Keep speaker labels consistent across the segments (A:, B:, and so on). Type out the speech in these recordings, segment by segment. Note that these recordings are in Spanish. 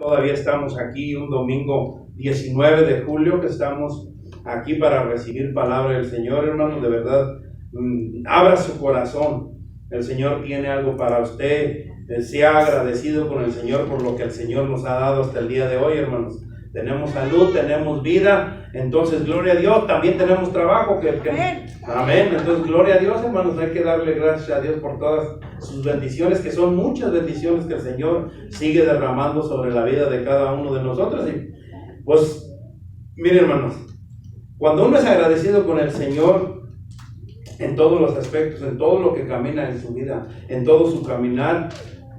A: Todavía estamos aquí un domingo 19 de julio que estamos aquí para recibir palabra del Señor, hermanos. De verdad, abra su corazón. El Señor tiene algo para usted. Sea agradecido con el Señor por lo que el Señor nos ha dado hasta el día de hoy, hermanos. Tenemos salud, tenemos vida, entonces gloria a Dios. También tenemos trabajo. Amén. Entonces gloria a Dios, hermanos. Hay que darle gracias a Dios por todas sus bendiciones, que son muchas bendiciones que el Señor sigue derramando sobre la vida de cada uno de nosotros. Y pues, miren, hermanos, cuando uno es agradecido con el Señor en todos los aspectos, en todo lo que camina en su vida, en todo su caminar,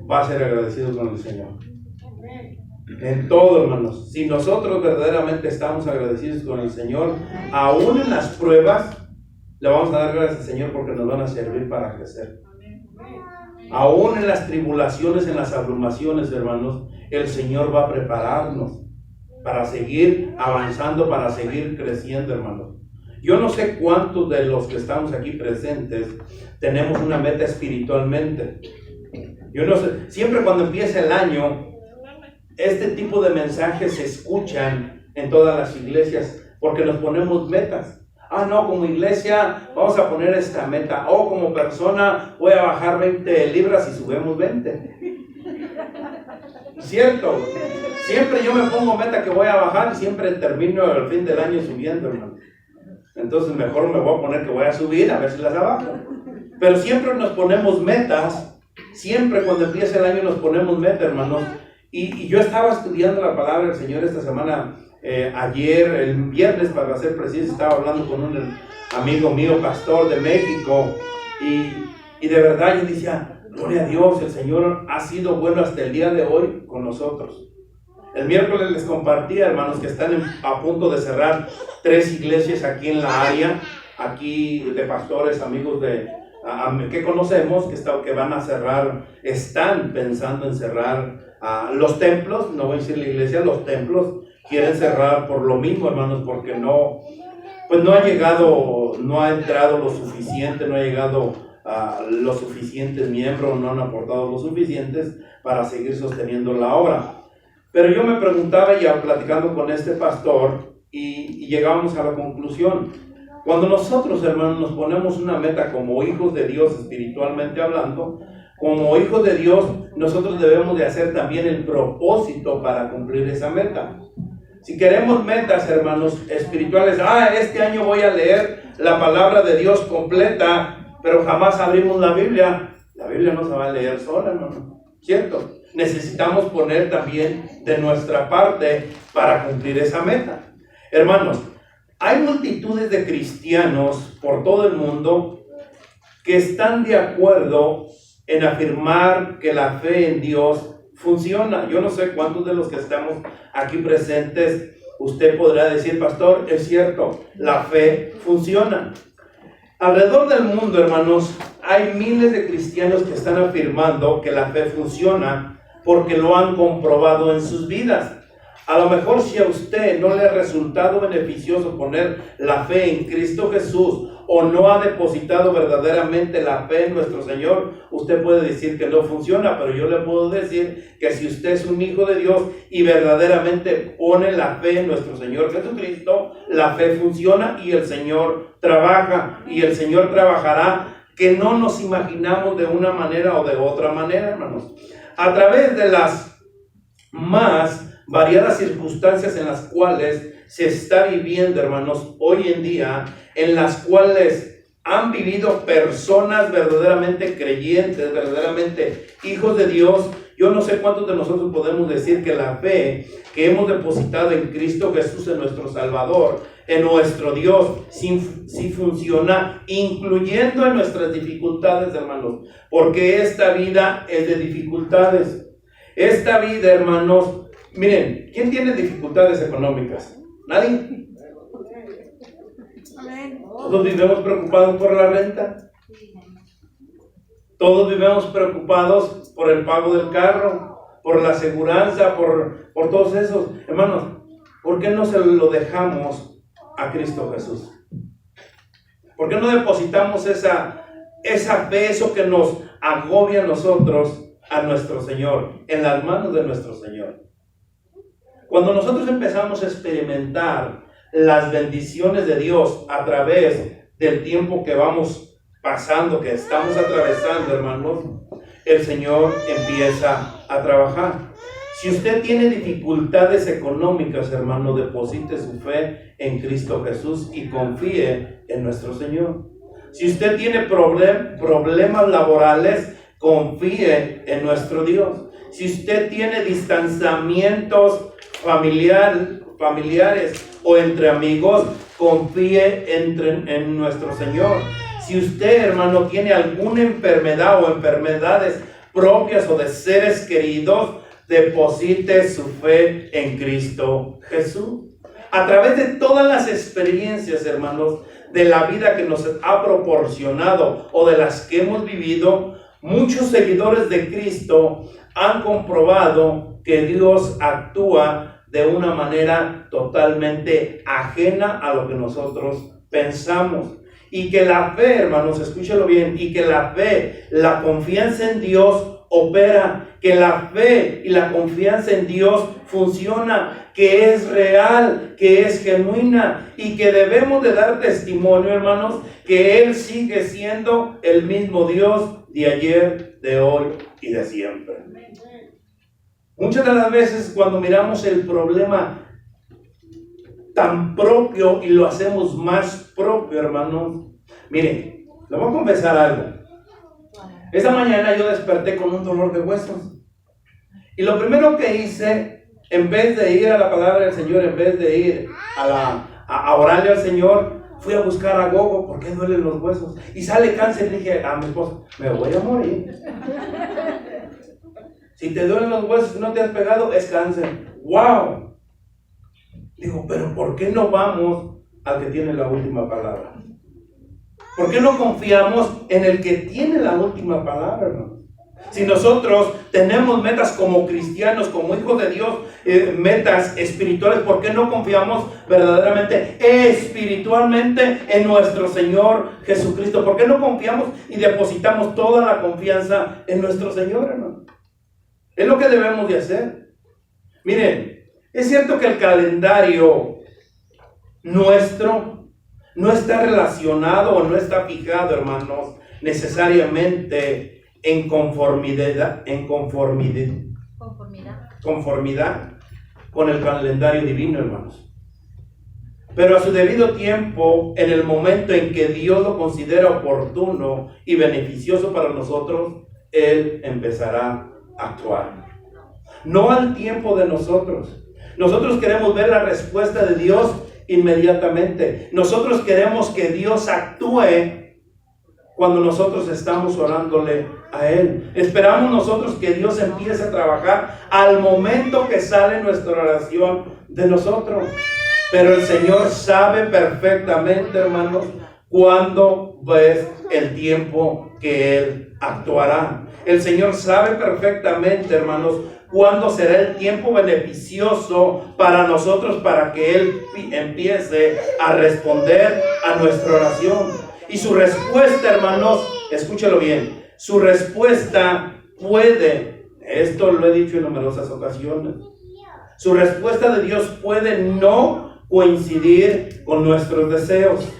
A: va a ser agradecido con el Señor. En todo, hermanos. Si nosotros verdaderamente estamos agradecidos con el Señor, aún en las pruebas, le vamos a dar gracias al Señor porque nos van a servir para crecer. Aún en las tribulaciones, en las abrumaciones, hermanos, el Señor va a prepararnos para seguir avanzando, para seguir creciendo, hermanos. Yo no sé cuántos de los que estamos aquí presentes tenemos una meta espiritualmente. Yo no sé, siempre cuando empieza el año, este tipo de mensajes se escuchan en todas las iglesias porque nos ponemos metas. No, como iglesia vamos a poner esta meta. Como persona voy a bajar 20 libras y subimos 20. ¿Cierto? Siempre yo me pongo meta que voy a bajar y siempre termino al fin del año subiendo, hermano. Entonces mejor me voy a poner que voy a subir a ver si las abajo. Pero siempre nos ponemos metas. Siempre cuando empieza el año nos ponemos metas, hermanos. Y yo estaba estudiando la palabra del Señor esta semana, ayer, el viernes para ser preciso, estaba hablando con un amigo mío, pastor de México, y de verdad yo decía, gloria a Dios, el Señor ha sido bueno hasta el día de hoy con nosotros. El miércoles les compartía, hermanos, que están a punto de cerrar 3 iglesias aquí en la área, aquí de pastores, amigos que conocemos, que van a cerrar, están pensando en cerrar los templos. No voy a decir la iglesia, los templos quieren cerrar por lo mismo, hermanos, porque no ha entrado lo suficiente, no ha llegado los suficientes miembros, no han aportado lo suficientes para seguir sosteniendo la obra. Pero yo me preguntaba ya platicando con este pastor y llegábamos a la conclusión. Cuando nosotros, hermanos, nos ponemos una meta como hijos de Dios espiritualmente hablando, como hijos de Dios, nosotros debemos de hacer también el propósito para cumplir esa meta. Si queremos metas, hermanos, espirituales, este año voy a leer la palabra de Dios completa, pero jamás abrimos la Biblia no se va a leer sola, hermano, ¿cierto? Necesitamos poner también de nuestra parte para cumplir esa meta. Hermanos, hay multitudes de cristianos por todo el mundo que están de acuerdo en afirmar que la fe en Dios funciona. Yo no sé cuántos de los que estamos aquí presentes, usted podrá decir, pastor, es cierto, la fe funciona. Alrededor del mundo, hermanos, hay miles de cristianos que están afirmando que la fe funciona porque lo han comprobado en sus vidas. A lo mejor si a usted no le ha resultado beneficioso poner la fe en Cristo Jesús o no ha depositado verdaderamente la fe en nuestro Señor, usted puede decir que no funciona, pero yo le puedo decir que si usted es un hijo de Dios y verdaderamente pone la fe en nuestro Señor Jesucristo, la fe funciona y el Señor trabaja y el Señor trabajará que no nos imaginamos de una manera o de otra manera, hermanos. A través de las más variadas circunstancias en las cuales se está viviendo, hermanos, hoy en día, en las cuales han vivido personas verdaderamente creyentes, verdaderamente hijos de Dios. Yo no sé cuántos de nosotros podemos decir que la fe que hemos depositado en Cristo Jesús, en nuestro Salvador, en nuestro Dios, sí funciona, incluyendo en nuestras dificultades, hermanos, porque esta vida es de dificultades. Esta vida, hermanos, miren, ¿quién tiene dificultades económicas? ¿Nadie? Todos vivimos preocupados por la renta. Todos vivimos preocupados por el pago del carro, por la aseguranza, por todos esos. Hermanos, ¿por qué no se lo dejamos a Cristo Jesús? ¿Por qué no depositamos esa fe, eso que nos agobia a nosotros, a nuestro Señor, en las manos de nuestro Señor? Cuando nosotros empezamos a experimentar las bendiciones de Dios a través del tiempo que vamos pasando, que estamos atravesando, hermanos, el Señor empieza a trabajar. Si usted tiene dificultades económicas, hermano, deposite su fe en Cristo Jesús y confíe en nuestro Señor. Si usted tiene problemas laborales, confíe en nuestro Dios. Si usted tiene distanciamientos familiares o entre amigos, confíe en nuestro Señor. Si usted, hermano, tiene alguna enfermedad o enfermedades propias o de seres queridos, deposite su fe en Cristo Jesús. A través de todas las experiencias, hermanos, de la vida que nos ha proporcionado o de las que hemos vivido, muchos seguidores de Cristo han comprobado que Dios actúa de una manera totalmente ajena a lo que nosotros pensamos. Y que la fe, hermanos, escúchelo bien, y que la fe, la confianza en Dios opera, que la fe y la confianza en Dios funciona, que es real, que es genuina y que debemos de dar testimonio, hermanos, que Él sigue siendo el mismo Dios de ayer, de hoy y de siempre. Muchas de las veces cuando miramos el problema tan propio y lo hacemos más propio, hermanos, miren, le voy a confesar algo. Esta mañana yo desperté con un dolor de huesos. Y lo primero que hice, en vez de ir a la palabra del Señor, en vez de ir a orarle al Señor, fui a buscar a Gogo. ¿Por qué duelen los huesos? Y sale cáncer. Y dije a mi esposa, me voy a morir. Si te duelen los huesos y no te has pegado, es cáncer. ¡Wow! Digo, pero ¿por qué no vamos al que tiene la última palabra? ¿Por qué no confiamos en el que tiene la última palabra, hermano? Si nosotros tenemos metas como cristianos, como hijos de Dios, metas espirituales, ¿por qué no confiamos verdaderamente, espiritualmente en nuestro Señor Jesucristo? ¿Por qué no confiamos y depositamos toda la confianza en nuestro Señor, hermano? Es lo que debemos de hacer. Miren, es cierto que el calendario nuestro no está relacionado o no está fijado, hermanos, necesariamente en conformidad con el calendario divino, hermanos. Pero a su debido tiempo, en el momento en que Dios lo considera oportuno y beneficioso para nosotros, Él empezará a actuar. No al tiempo de nosotros. Nosotros queremos ver la respuesta de Dios inmediatamente. Nosotros queremos que Dios actúe cuando nosotros estamos orándole a Él. Esperamos nosotros que Dios empiece a trabajar al momento que sale nuestra oración de nosotros. Pero el Señor sabe perfectamente, hermanos, cuándo es el tiempo que Él actuará. El Señor sabe perfectamente, hermanos, cuándo será el tiempo beneficioso para nosotros para que Él empiece a responder a nuestra oración. Y su respuesta, hermanos, escúchelo bien, su respuesta puede, esto lo he dicho en numerosas ocasiones, su respuesta de Dios puede no coincidir con nuestros deseos.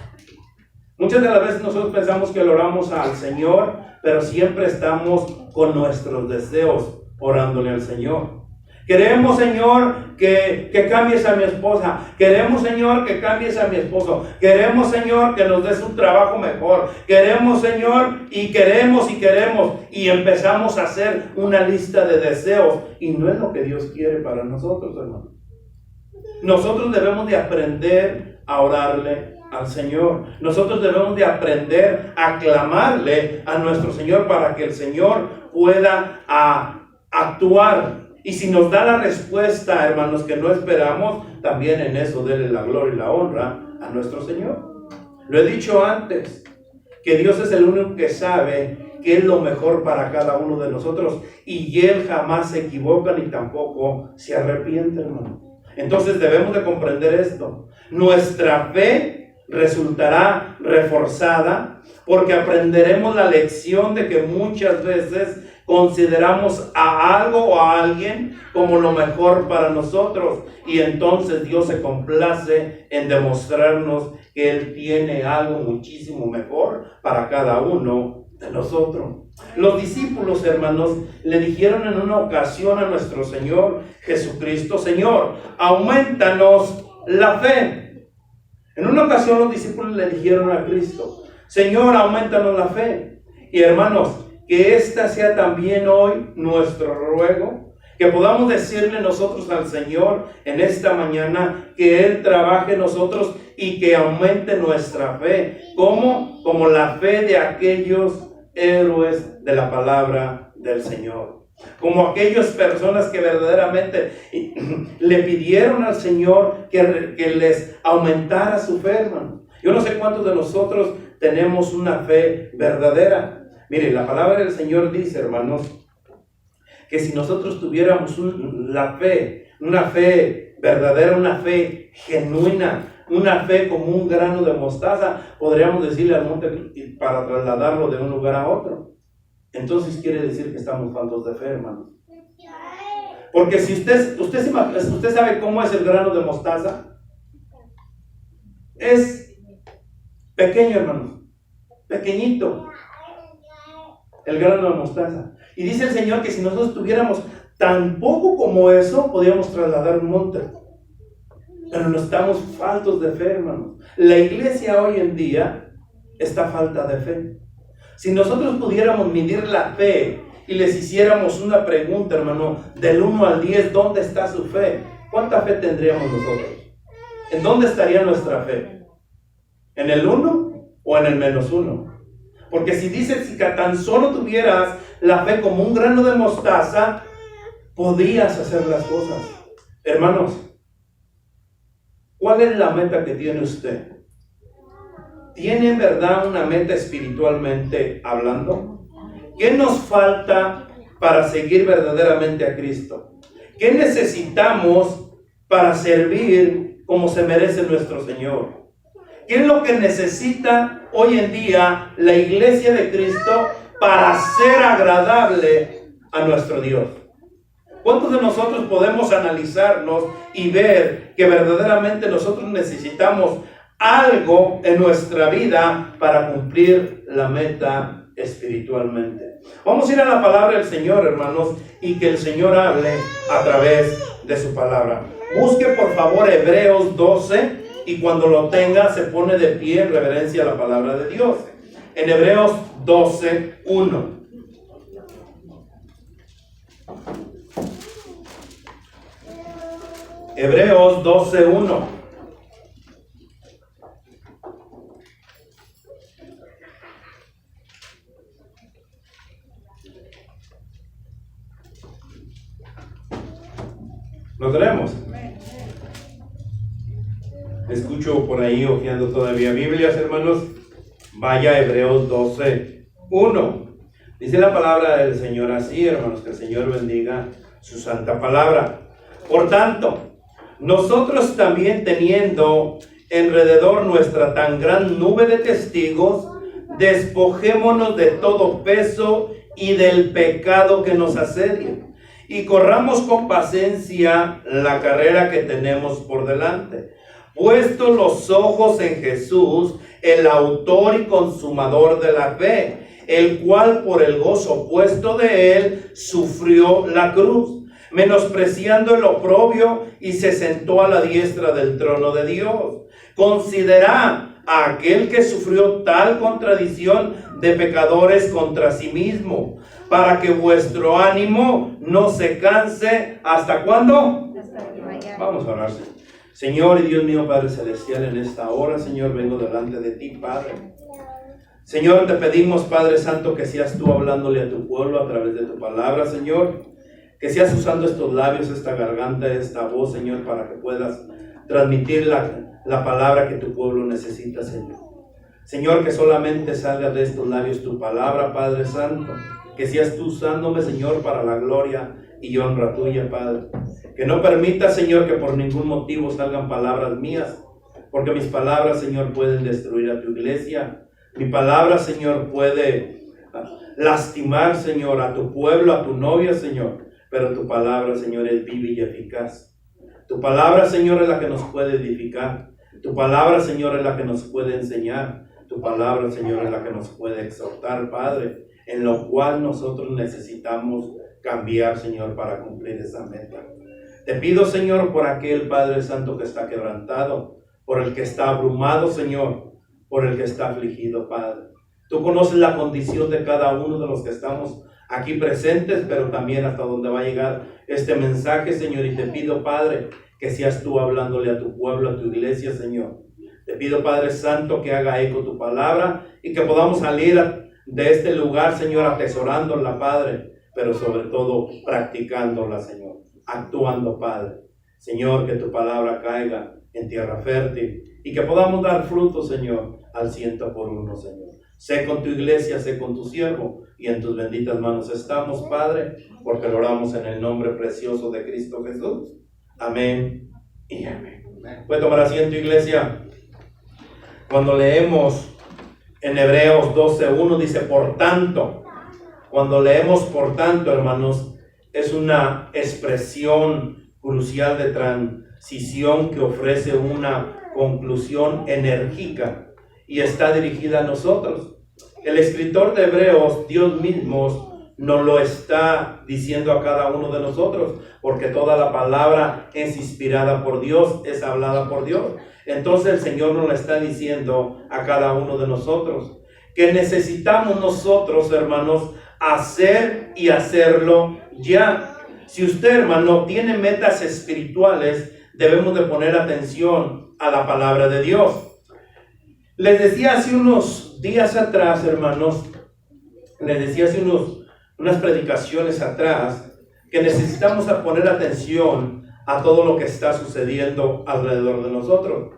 A: Muchas de las veces nosotros pensamos que le oramos al Señor, pero siempre estamos con nuestros deseos orándole al Señor. Queremos, Señor, que cambies a mi esposa. Queremos, Señor, que cambies a mi esposo. Queremos, Señor, que nos des un trabajo mejor. Queremos, Señor, y queremos. Y empezamos a hacer una lista de deseos. Y no es lo que Dios quiere para nosotros, hermano. Nosotros debemos de aprender a orarle al Señor. Nosotros debemos de aprender a clamarle a nuestro Señor para que el Señor pueda actuar. Y si nos da la respuesta, hermanos, que no esperamos, también en eso denle la gloria y la honra a nuestro Señor. Lo he dicho antes, que Dios es el único que sabe qué es lo mejor para cada uno de nosotros. Y Él jamás se equivoca ni tampoco se arrepiente, hermano. Entonces debemos de comprender esto. Nuestra fe resultará reforzada porque aprenderemos la lección de que muchas veces consideramos a algo o a alguien como lo mejor para nosotros. Y entonces Dios se complace en demostrarnos que Él tiene algo muchísimo mejor para cada uno de nosotros. Los discípulos, hermanos, le dijeron en una ocasión a nuestro Señor Jesucristo: Señor, aumentanos la fe. En una ocasión los discípulos le dijeron a Cristo: Señor, aumentanos la fe. Y hermanos, que esta sea también hoy nuestro ruego, que podamos decirle nosotros al Señor en esta mañana que Él trabaje en nosotros y que aumente nuestra fe. ¿Cómo? Como la fe de aquellos héroes de la palabra del Señor. Como aquellas personas que verdaderamente le pidieron al Señor que les aumentara su fe, hermano. Yo no sé cuántos de nosotros tenemos una fe verdadera. Mire, la palabra del Señor dice, hermanos, que si nosotros tuviéramos una fe verdadera, una fe genuina, una fe como un grano de mostaza, podríamos decirle al monte para trasladarlo de un lugar a otro. Entonces quiere decir que estamos faltos de fe, hermanos. Porque si usted sabe cómo es el grano de mostaza, es pequeño, hermanos, pequeñito el grano de mostaza. Y dice el Señor que si nosotros tuviéramos tan poco como eso, podríamos trasladar un monte. Pero no estamos faltos de fe, hermanos. La iglesia hoy en día está falta de fe. Si nosotros pudiéramos medir la fe y les hiciéramos una pregunta, hermano, del 1 al 10, ¿dónde está su fe? ¿Cuánta fe tendríamos nosotros? ¿En dónde estaría nuestra fe? ¿En el 1 o en el -1? Porque si dices que tan solo tuvieras la fe como un grano de mostaza, podrías hacer las cosas. Hermanos, ¿cuál es la meta que tiene usted? ¿Tiene en verdad una meta espiritualmente hablando? ¿Qué nos falta para seguir verdaderamente a Cristo? ¿Qué necesitamos para servir como se merece nuestro Señor? ¿Qué es lo que necesita hoy en día la iglesia de Cristo para ser agradable a nuestro Dios? ¿Cuántos de nosotros podemos analizarnos y ver que verdaderamente nosotros necesitamos algo en nuestra vida para cumplir la meta espiritualmente? Vamos a ir a la palabra del Señor, hermanos, y que el Señor hable a través de su palabra. Busque por favor Hebreos 12 y cuando lo tenga se pone de pie en reverencia a la palabra de Dios. En Hebreos 12, 1. Hebreos 12, 1. ¿Lo tenemos? Escucho por ahí hojeando todavía Biblias, hermanos. Vaya a Hebreos 12, 1. Dice la palabra del Señor así, hermanos, que el Señor bendiga su santa palabra. Por tanto, nosotros también teniendo alrededor nuestra tan gran nube de testigos, despojémonos de todo peso y del pecado que nos asedia, y corramos con paciencia la carrera que tenemos por delante, puesto los ojos en Jesús, el autor y consumador de la fe, el cual por el gozo puesto de él sufrió la cruz, menospreciando el oprobio, y se sentó a la diestra del trono de Dios. Considera a aquel que sufrió tal contradicción de pecadores contra sí mismo, para que vuestro ánimo no se canse. ¿Hasta cuándo?
B: Hasta que vaya.
A: Vamos a orar. Señor y Dios mío, Padre Celestial, en esta hora, Señor, vengo delante de ti, Padre. Señor, te pedimos, Padre Santo, que seas tú hablándole a tu pueblo a través de tu palabra, Señor. Que seas usando estos labios, esta garganta, esta voz, Señor, para que puedas transmitir la palabra que tu pueblo necesita, Señor. Señor, que solamente salga de estos labios tu palabra, Padre Santo. Que seas tú usándome, Señor, para la gloria y honra tuya, Padre. Que no permita, Señor, que por ningún motivo salgan palabras mías, porque mis palabras, Señor, pueden destruir a tu iglesia. Mi palabra, Señor, puede lastimar, Señor, a tu pueblo, a tu novia, Señor. Pero tu palabra, Señor, es viva y eficaz. Tu palabra, Señor, es la que nos puede edificar. Tu palabra, Señor, es la que nos puede enseñar. Tu palabra, Señor, es la que nos puede exhortar, Padre, en lo cual nosotros necesitamos cambiar, Señor, para cumplir esa meta. Te pido, Señor, por aquel Padre Santo que está quebrantado, por el que está abrumado, Señor, por el que está afligido, Padre. Tú conoces la condición de cada uno de los que estamos aquí presentes, pero también hasta donde va a llegar este mensaje, Señor. Y te pido, Padre, que seas tú hablándole a tu pueblo, a tu iglesia, Señor. Te pido, Padre Santo, que haga eco tu palabra y que podamos salir de este lugar, Señor, atesorándola, Padre, pero sobre todo practicándola, Señor, actuando, Padre. Señor, que tu palabra caiga en tierra fértil y que podamos dar fruto, Señor, al 100%, Señor. Sé con tu iglesia, sé con tu siervo, y en tus benditas manos estamos, Padre, porque lo oramos en el nombre precioso de Cristo Jesús. Amén y amén. Puede tomar asiento, iglesia. Cuando leemos en Hebreos 12:1 dice por tanto. Cuando leemos por tanto, hermanos, es una expresión crucial de transición que ofrece una conclusión enérgica y está dirigida a nosotros. El escritor de Hebreos, Dios mismo, nos lo está diciendo a cada uno de nosotros, porque toda la palabra es inspirada por Dios, es hablada por Dios. Entonces el Señor nos lo está diciendo a cada uno de nosotros, que necesitamos nosotros, hermanos, hacer y hacerlo ya. Si usted, hermano, tiene metas espirituales, debemos de poner atención a la palabra de Dios. Les decía hace unos días atrás, hermanos, unas predicaciones atrás, que necesitamos poner atención a todo lo que está sucediendo alrededor de nosotros.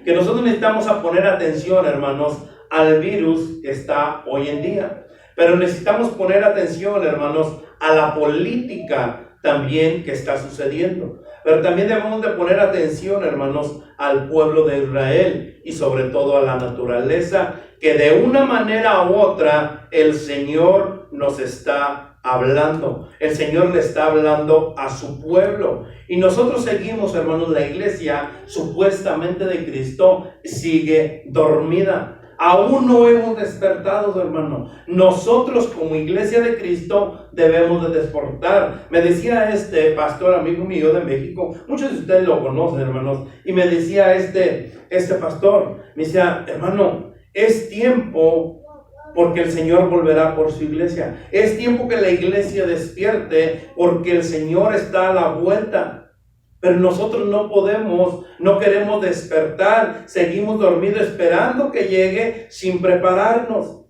A: Que nosotros necesitamos poner atención, hermanos, al virus que está hoy en día. Pero necesitamos poner atención, hermanos, a la política también que está sucediendo. Pero también debemos de poner atención, hermanos, al pueblo de Israel y sobre todo a la naturaleza, que de una manera u otra el Señor nos está hablando. El Señor le está hablando a su pueblo. Y nosotros seguimos, hermanos, la iglesia supuestamente de Cristo sigue dormida. Aún no hemos despertado, hermano. Nosotros como iglesia de Cristo debemos de despertar. Me decía este pastor amigo mío de México, muchos de ustedes lo conocen, hermanos, y me decía este pastor, me decía, hermano, es tiempo porque el Señor volverá por su iglesia. Es tiempo que la iglesia despierte porque el Señor está a la vuelta. Pero nosotros no queremos despertar, seguimos dormidos esperando que llegue sin prepararnos.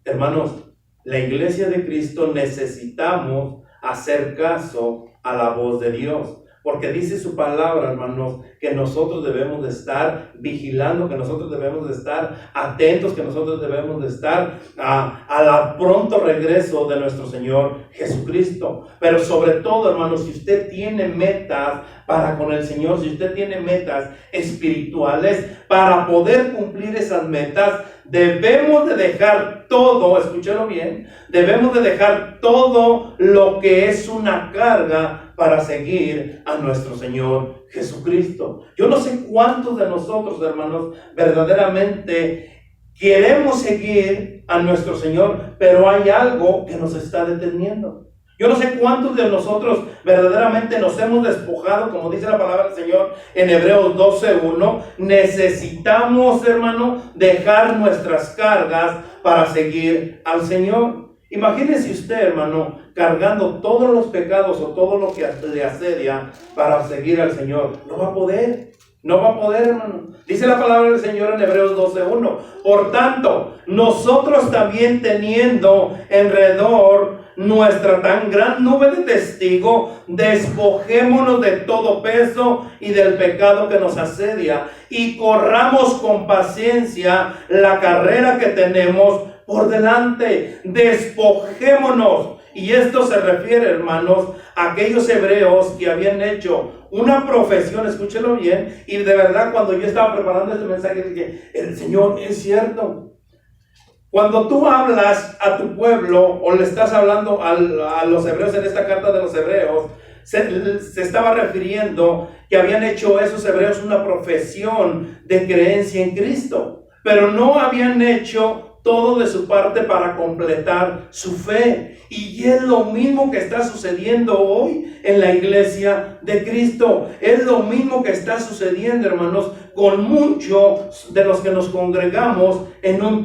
A: Hermanos, la iglesia de Cristo necesitamos hacer caso a la voz de Dios. Porque dice su palabra, hermanos, que nosotros debemos de estar vigilando, que nosotros debemos de estar atentos, que nosotros debemos de estar al pronto regreso de nuestro Señor Jesucristo. Pero sobre todo, hermanos, si usted tiene metas para con el Señor, si usted tiene metas espirituales, para poder cumplir esas metas, debemos de dejar todo, escúchelo bien, debemos de dejar todo lo que es una carga para seguir a nuestro Señor Jesucristo. Yo no sé cuántos de nosotros, hermanos, verdaderamente queremos seguir a nuestro Señor, pero hay algo que nos está deteniendo. Yo no sé cuántos de nosotros verdaderamente nos hemos despojado, como dice la palabra del Señor en Hebreos 12:1. Necesitamos, hermano, dejar nuestras cargas para seguir al Señor. Imagínese usted, hermano, cargando todos los pecados o todo lo que le asedia para seguir al Señor. No va a poder, hermano. Dice la palabra del Señor en Hebreos 12:1. Por tanto, nosotros también teniendo alrededor nuestra tan gran nube de testigos, despojémonos de todo peso y del pecado que nos asedia y corramos con paciencia la carrera que tenemos por delante. Despojémonos. Y esto se refiere, hermanos, a aquellos hebreos que habían hecho una profesión, escúchelo bien, y de verdad cuando yo estaba preparando este mensaje dije, el Señor, es cierto. Cuando tú hablas a tu pueblo o le estás hablando a los hebreos en esta carta de los hebreos, se estaba refiriendo que habían hecho esos hebreos una profesión de creencia en Cristo, pero no habían hecho todo de su parte para completar su fe. Y es lo mismo que está sucediendo hoy en la iglesia de Cristo. Es lo mismo que está sucediendo, hermanos, con muchos de los que nos congregamos en un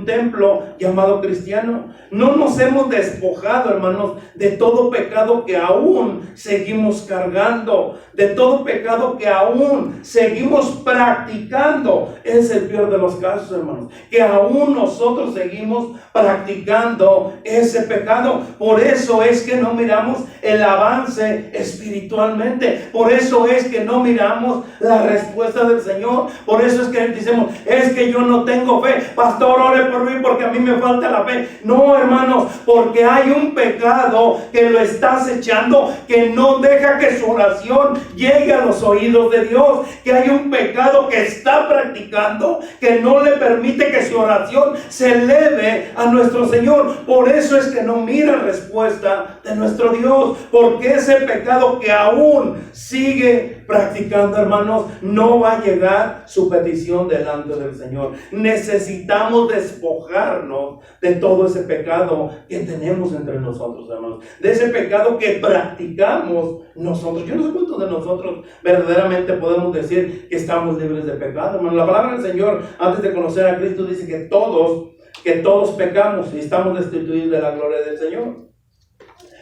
A: templo llamado cristiano. No nos hemos despojado, hermanos, de todo pecado que aún seguimos cargando, de todo pecado que aún seguimos practicando. Es el peor de los casos, hermanos, que aún nosotros seguimos practicando ese pecado. Por eso es que no miramos el avance espiritualmente. Por eso es que no miramos la respuesta del Señor. Por eso es que decimos, es que yo no tengo fe. Pastor, ore por mí porque a mí me falta la fe. No, hermanos, porque hay un pecado que lo está acechando, que no deja que su oración llegue a los oídos de Dios. Que hay un pecado que está practicando, que no le permite que su oración se eleve a nuestro Señor. Por eso es que no mira respuesta de nuestro Dios, porque ese pecado que aún sigue practicando, hermanos, no va a llegar su petición delante del Señor. Necesitamos despojarnos de todo ese pecado que tenemos entre nosotros, hermanos, de ese pecado que practicamos nosotros. Yo no sé cuántos de nosotros verdaderamente podemos decir que estamos libres de pecado, hermanos. La palabra del Señor, antes de conocer a Cristo, dice que todos pecamos y estamos destituidos de la gloria del Señor.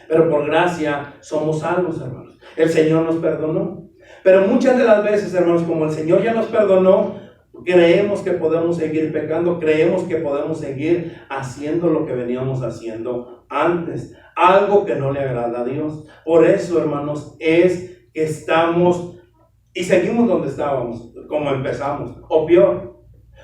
A: Pero por gracia somos salvos, hermanos. El Señor nos perdonó. Pero muchas de las veces, hermanos, como el Señor ya nos perdonó, creemos que podemos seguir pecando, creemos que podemos seguir haciendo lo que veníamos haciendo antes, algo que no le agrada a Dios. Por eso, hermanos, es que estamos y seguimos donde estábamos, como empezamos, o peor.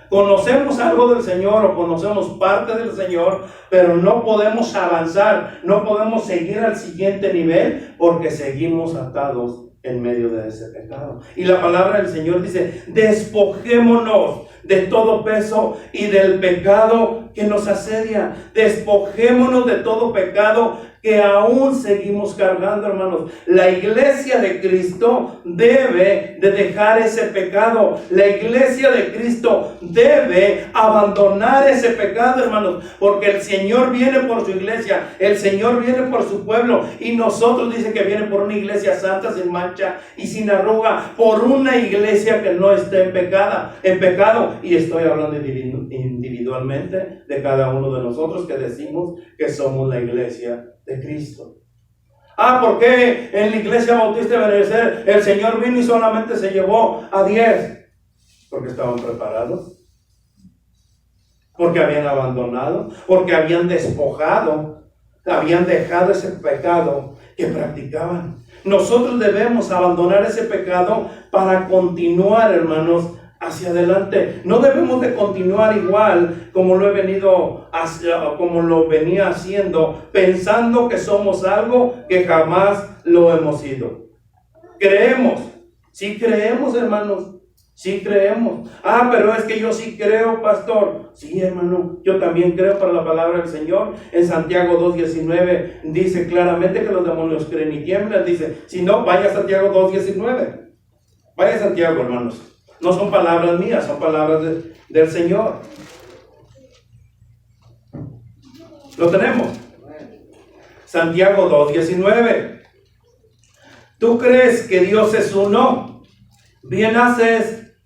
A: Conocemos algo del Señor o conocemos parte del Señor, pero no podemos avanzar, no podemos seguir al siguiente nivel porque seguimos atados en medio de ese pecado. Y la palabra del Señor dice, despojémonos de todo peso y del pecado que nos asedia. Despojémonos de todo pecado que aún seguimos cargando, hermanos. La iglesia de Cristo debe de dejar ese pecado. La iglesia de Cristo debe abandonar ese pecado, hermanos, porque el Señor viene por su iglesia, el Señor viene por su pueblo, y nosotros dice que viene por una iglesia santa, sin mancha y sin arruga, por una iglesia que no esté en pecado. Y estoy hablando individualmente de cada uno de nosotros que decimos que somos la iglesia de Cristo. ¿Por qué en la iglesia bautista de Benecer el Señor vino y solamente se llevó a 10? Porque estaban preparados, porque habían abandonado, porque habían despojado, habían dejado ese pecado que practicaban. Nosotros debemos abandonar ese pecado para continuar, hermanos, hacia adelante. No debemos de continuar igual como lo venía haciendo, pensando que somos algo que jamás lo hemos sido. Creemos, sí creemos, hermanos, sí creemos. Pero es que yo sí creo, pastor. Sí, hermano, yo también creo por la palabra del Señor. En Santiago 2:19 dice claramente que los demonios creen y tiemblan. Dice, si no, vaya a Santiago 2:19. Vaya a Santiago, hermanos. No son palabras mías, son palabras del Señor. Lo tenemos. Santiago 2:19. ¿Tú crees que Dios es uno? Bien haces.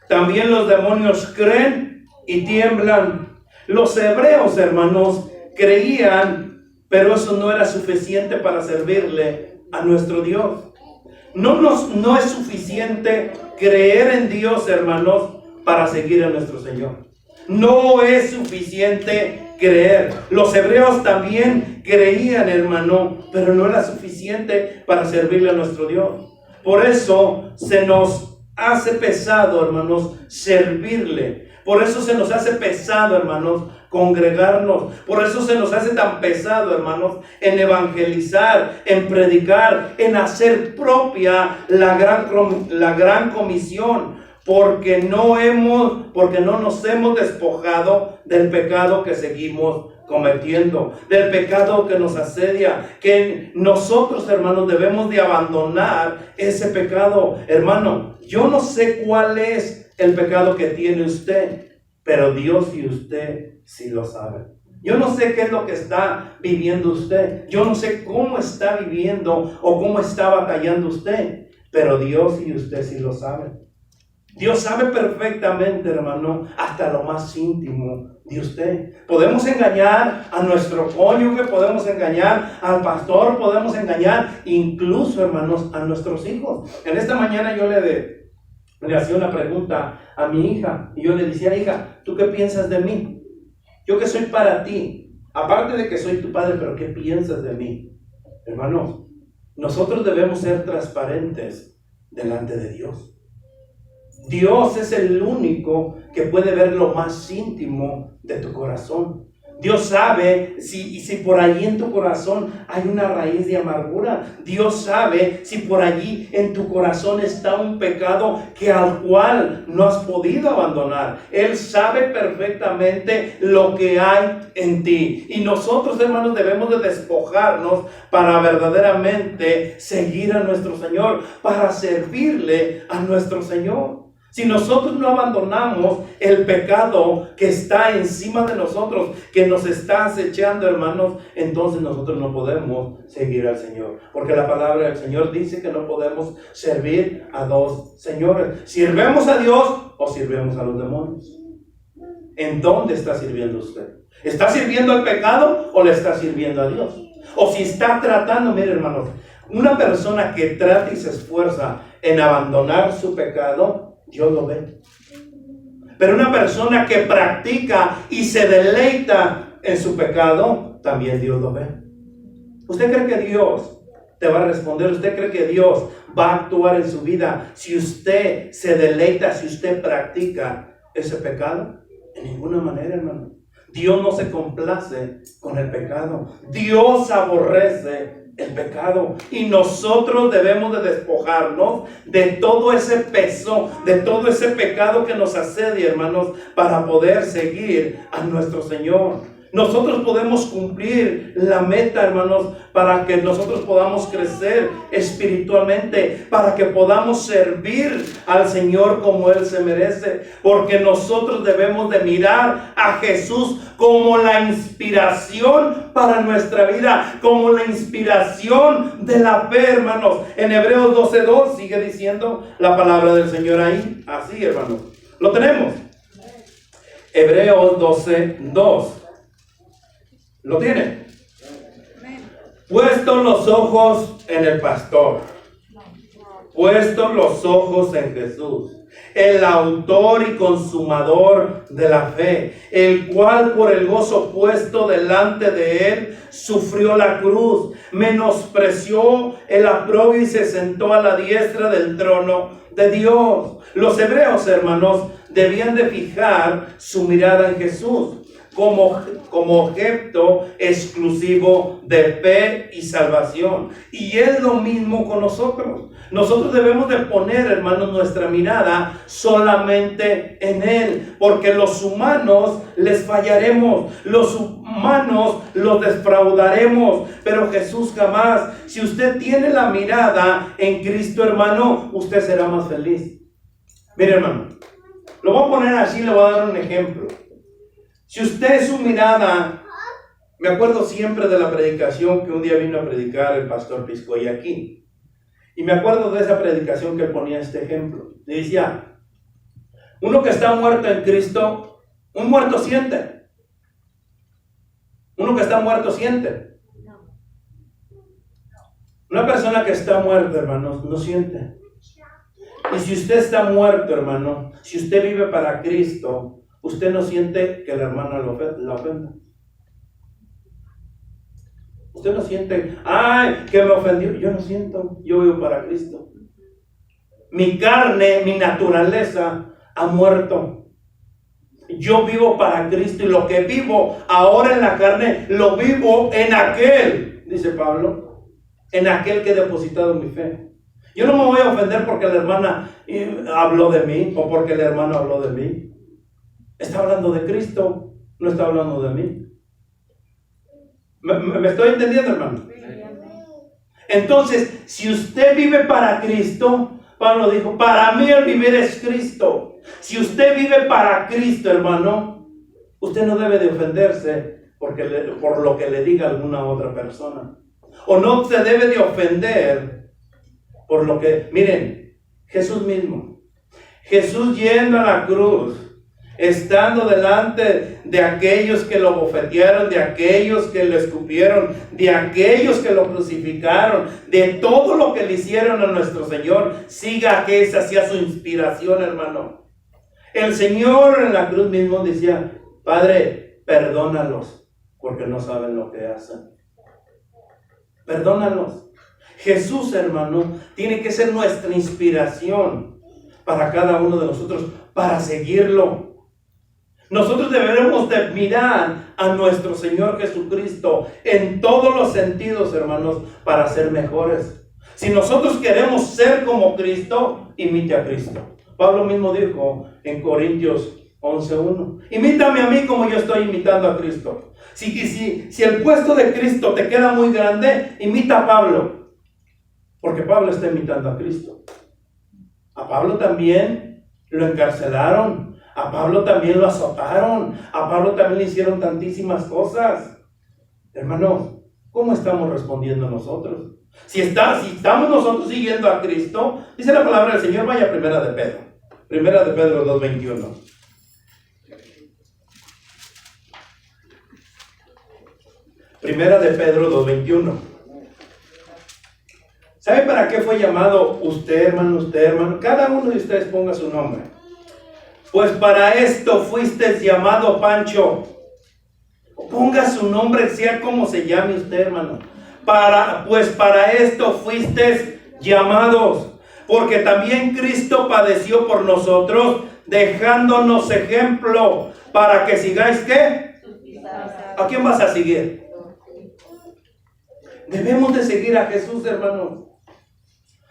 A: También los demonios creen y tiemblan. Los hebreos, hermanos, creían, pero eso no era suficiente para servirle a nuestro Dios. No es suficiente creer en Dios, hermanos, para seguir a nuestro Señor. No es suficiente creer. Los hebreos también creían, hermano, pero no era suficiente para servirle a nuestro Dios. Por eso se nos hace pesado, hermanos, servirle. Por eso se nos hace pesado, hermanos, congregarnos. Por eso se nos hace tan pesado, hermanos, en evangelizar, en predicar, en hacer propia la gran comisión. porque no nos hemos despojado del pecado que seguimos cometiendo, del pecado que nos asedia, que nosotros, hermanos, debemos de abandonar ese pecado. Hermano, yo no sé cuál es el pecado que tiene usted, pero Dios y usted sí lo saben. Yo no sé qué es lo que está viviendo usted, yo no sé cómo está viviendo o cómo está batallando usted, pero Dios y usted sí lo saben. Dios sabe perfectamente, hermano, hasta lo más íntimo de usted. Podemos engañar a nuestro cónyuge, podemos engañar al pastor, podemos engañar incluso, hermanos, a nuestros hijos. En esta mañana yo le hacía una pregunta a mi hija y yo le decía: hija, ¿tú qué piensas de mí? Yo que soy para ti, aparte de que soy tu padre, pero ¿qué piensas de mí? Hermanos, nosotros debemos ser transparentes delante de Dios. Dios es el único que puede ver lo más íntimo de tu corazón. Dios sabe si por allí en tu corazón hay una raíz de amargura. Dios sabe si por allí en tu corazón está un pecado al cual no has podido abandonar. Él sabe perfectamente lo que hay en ti. Y nosotros, hermanos, debemos de despojarnos para verdaderamente seguir a nuestro Señor, para servirle a nuestro Señor. Si nosotros no abandonamos el pecado que está encima de nosotros, que nos está acechando, hermanos, entonces nosotros no podemos seguir al Señor. Porque la palabra del Señor dice que no podemos servir a dos señores. ¿Sirvemos a Dios o sirvemos a los demonios? ¿En dónde está sirviendo usted? ¿Está sirviendo al pecado o le está sirviendo a Dios? O si está tratando, mire, hermanos, una persona que trata y se esfuerza en abandonar su pecado, Dios lo ve. Pero una persona que practica y se deleita en su pecado, también Dios lo ve. ¿Usted cree que Dios te va a responder? ¿Usted cree que Dios va a actuar en su vida si usted se deleita, si usted practica ese pecado? En ninguna manera, hermano. Dios no se complace con el pecado. Dios aborrece el pecado, y nosotros debemos de despojarnos de todo ese peso, de todo ese pecado que nos asedia, hermanos, para poder seguir a nuestro Señor. Nosotros podemos cumplir la meta, hermanos, para que nosotros podamos crecer espiritualmente, para que podamos servir al Señor como Él se merece, porque nosotros debemos de mirar a Jesús como la inspiración para nuestra vida, como la inspiración de la fe, hermanos. En Hebreos 12:2 sigue diciendo la palabra del Señor ahí, así, hermanos. Lo tenemos. Hebreos 12:2. ¿Lo tiene? Puestos los ojos en el pastor, puestos los ojos en Jesús, el autor y consumador de la fe, el cual por el gozo puesto delante de él sufrió la cruz, menospreció el oprobio y se sentó a la diestra del trono de Dios. Los hebreos, hermanos, debían de fijar su mirada en Jesús como objeto exclusivo de fe y salvación. Y es lo mismo con nosotros. Nosotros debemos de poner, hermanos, nuestra mirada solamente en Él, porque los humanos les fallaremos, los humanos los defraudaremos, pero Jesús jamás. Si usted tiene la mirada en Cristo, hermano, usted será más feliz. Mire, hermano, lo voy a poner así, le voy a dar un ejemplo. Si usted su mirada, me acuerdo siempre de la predicación que un día vino a predicar el pastor Piscoy aquí. Y me acuerdo de esa predicación que él ponía este ejemplo. Le decía, uno que está muerto en Cristo, un muerto siente. Uno que está muerto siente. Una persona que está muerta, hermanos, no siente. Y si usted está muerto, hermano, si usted vive para Cristo, usted no siente que la hermana la ofenda. Usted no siente, ay, que me ofendió. Yo no siento, yo vivo para Cristo. Mi carne, mi naturaleza ha muerto. Yo vivo para Cristo y lo que vivo ahora en la carne, lo vivo en aquel, dice Pablo, en aquel que he depositado mi fe. Yo no me voy a ofender porque la hermana habló de mí o porque el hermano habló de mí. Está hablando de Cristo, no está hablando de mí. ¿Me estoy entendiendo, hermano? Entonces, si usted vive para Cristo, Pablo dijo, para mí el vivir es Cristo. Si usted vive para Cristo, hermano, usted no debe de ofenderse por lo que le diga alguna otra persona. O no se debe de ofender por lo que... Miren, Jesús mismo. Jesús yendo a la cruz, estando delante de aquellos que lo bofetearon, de aquellos que lo escupieron, de aquellos que lo crucificaron, de todo lo que le hicieron a nuestro Señor, siga que esa sea su inspiración, hermano. El Señor en la cruz mismo decía, Padre, perdónalos, porque no saben lo que hacen. Perdónalos. Jesús, hermano, tiene que ser nuestra inspiración para cada uno de nosotros, para seguirlo. Nosotros deberemos de mirar a nuestro Señor Jesucristo en todos los sentidos, hermanos, para ser mejores. Si nosotros queremos ser como Cristo, imite a Cristo. Pablo mismo dijo en Corintios 11:1, imítame a mí como yo estoy imitando a Cristo. Si el puesto de Cristo te queda muy grande, imita a Pablo, porque Pablo está imitando a Cristo. A Pablo también lo encarcelaron. A Pablo también lo azotaron. A Pablo también le hicieron tantísimas cosas. Hermanos, ¿cómo estamos respondiendo nosotros? Si estamos nosotros siguiendo a Cristo, dice la palabra del Señor, vaya a Primera de Pedro. Primera de Pedro 2:21. Primera de Pedro 2:21. ¿Sabe para qué fue llamado usted, hermano? Cada uno de ustedes ponga su nombre. Pues para esto fuiste llamado, Pancho. Ponga su nombre, sea como se llame usted, hermano. Pues para esto fuiste llamados. Porque también Cristo padeció por nosotros, dejándonos ejemplo, para que sigáis, ¿qué? ¿A quién vas a seguir? Debemos de seguir a Jesús, hermano.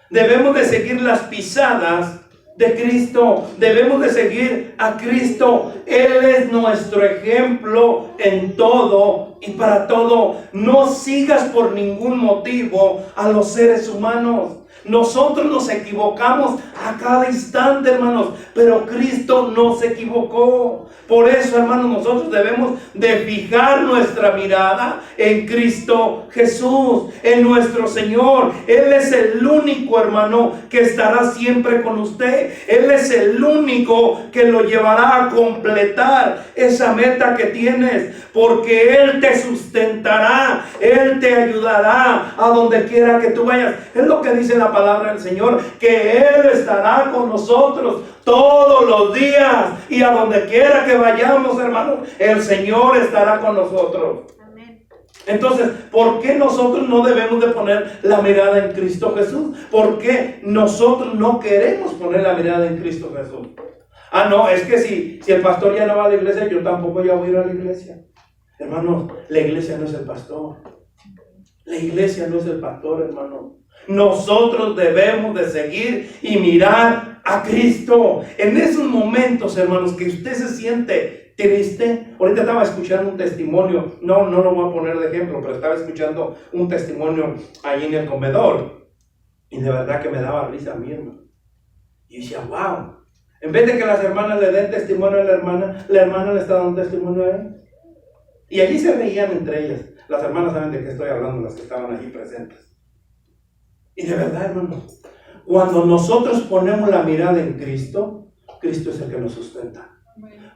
A: Debemos de seguir las pisadas de Cristo. Debemos de seguir a Cristo. Él es nuestro ejemplo en todo y para todo. No sigas por ningún motivo a los seres humanos. Nosotros nos equivocamos a cada instante, hermanos, pero Cristo no se equivocó. Por eso, hermanos, nosotros debemos de fijar nuestra mirada en Cristo Jesús, en nuestro Señor. Él es el único, hermano, que estará siempre con usted. Él es el único que lo llevará a completar esa meta que tienes, porque Él te sustentará, Él te ayudará a donde quiera que tú vayas. Es lo que dice la palabra del Señor, que Él estará con nosotros todos los días, y a donde quiera que vayamos, hermanos, el Señor estará con nosotros. Amén. Entonces, ¿por qué nosotros no debemos de poner la mirada en Cristo Jesús? ¿Por qué nosotros no queremos poner la mirada en Cristo Jesús? No, es que si el pastor ya no va a la iglesia, yo tampoco ya voy a ir a la iglesia. Hermanos, la iglesia no es el pastor. La iglesia no es el pastor, hermano. Nosotros debemos de seguir y mirar a Cristo. En esos momentos, hermanos, que usted se siente triste. Ahorita estaba escuchando un testimonio, no lo voy a poner de ejemplo, pero estaba escuchando un testimonio ahí en el comedor. Y de verdad que me daba risa a mí, hermano. Y decía, wow. En vez de que las hermanas le den testimonio a la hermana le está dando testimonio a él. Y allí se reían entre ellas. Las hermanas saben de qué estoy hablando, las que estaban allí presentes. Y de verdad, hermano, cuando nosotros ponemos la mirada en Cristo, Cristo es el que nos sustenta.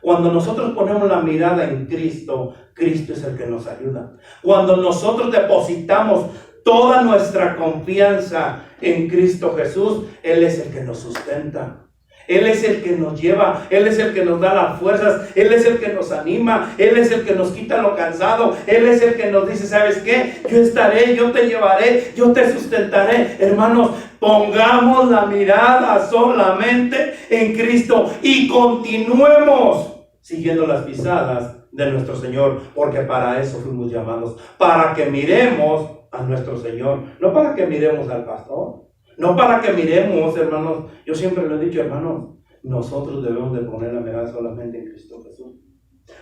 A: Cuando nosotros ponemos la mirada en Cristo, Cristo es el que nos ayuda. Cuando nosotros depositamos toda nuestra confianza en Cristo Jesús, Él es el que nos sustenta. Él es el que nos lleva, Él es el que nos da las fuerzas, Él es el que nos anima, Él es el que nos quita lo cansado, Él es el que nos dice, ¿sabes qué? Yo estaré, yo te llevaré, yo te sustentaré. Hermanos, pongamos la mirada solamente en Cristo y continuemos siguiendo las pisadas de nuestro Señor, porque para eso fuimos llamados, para que miremos a nuestro Señor, no para que miremos al pastor. No para que miremos, hermanos. Yo siempre lo he dicho, hermanos, nosotros debemos de poner la mirada solamente en Cristo Jesús.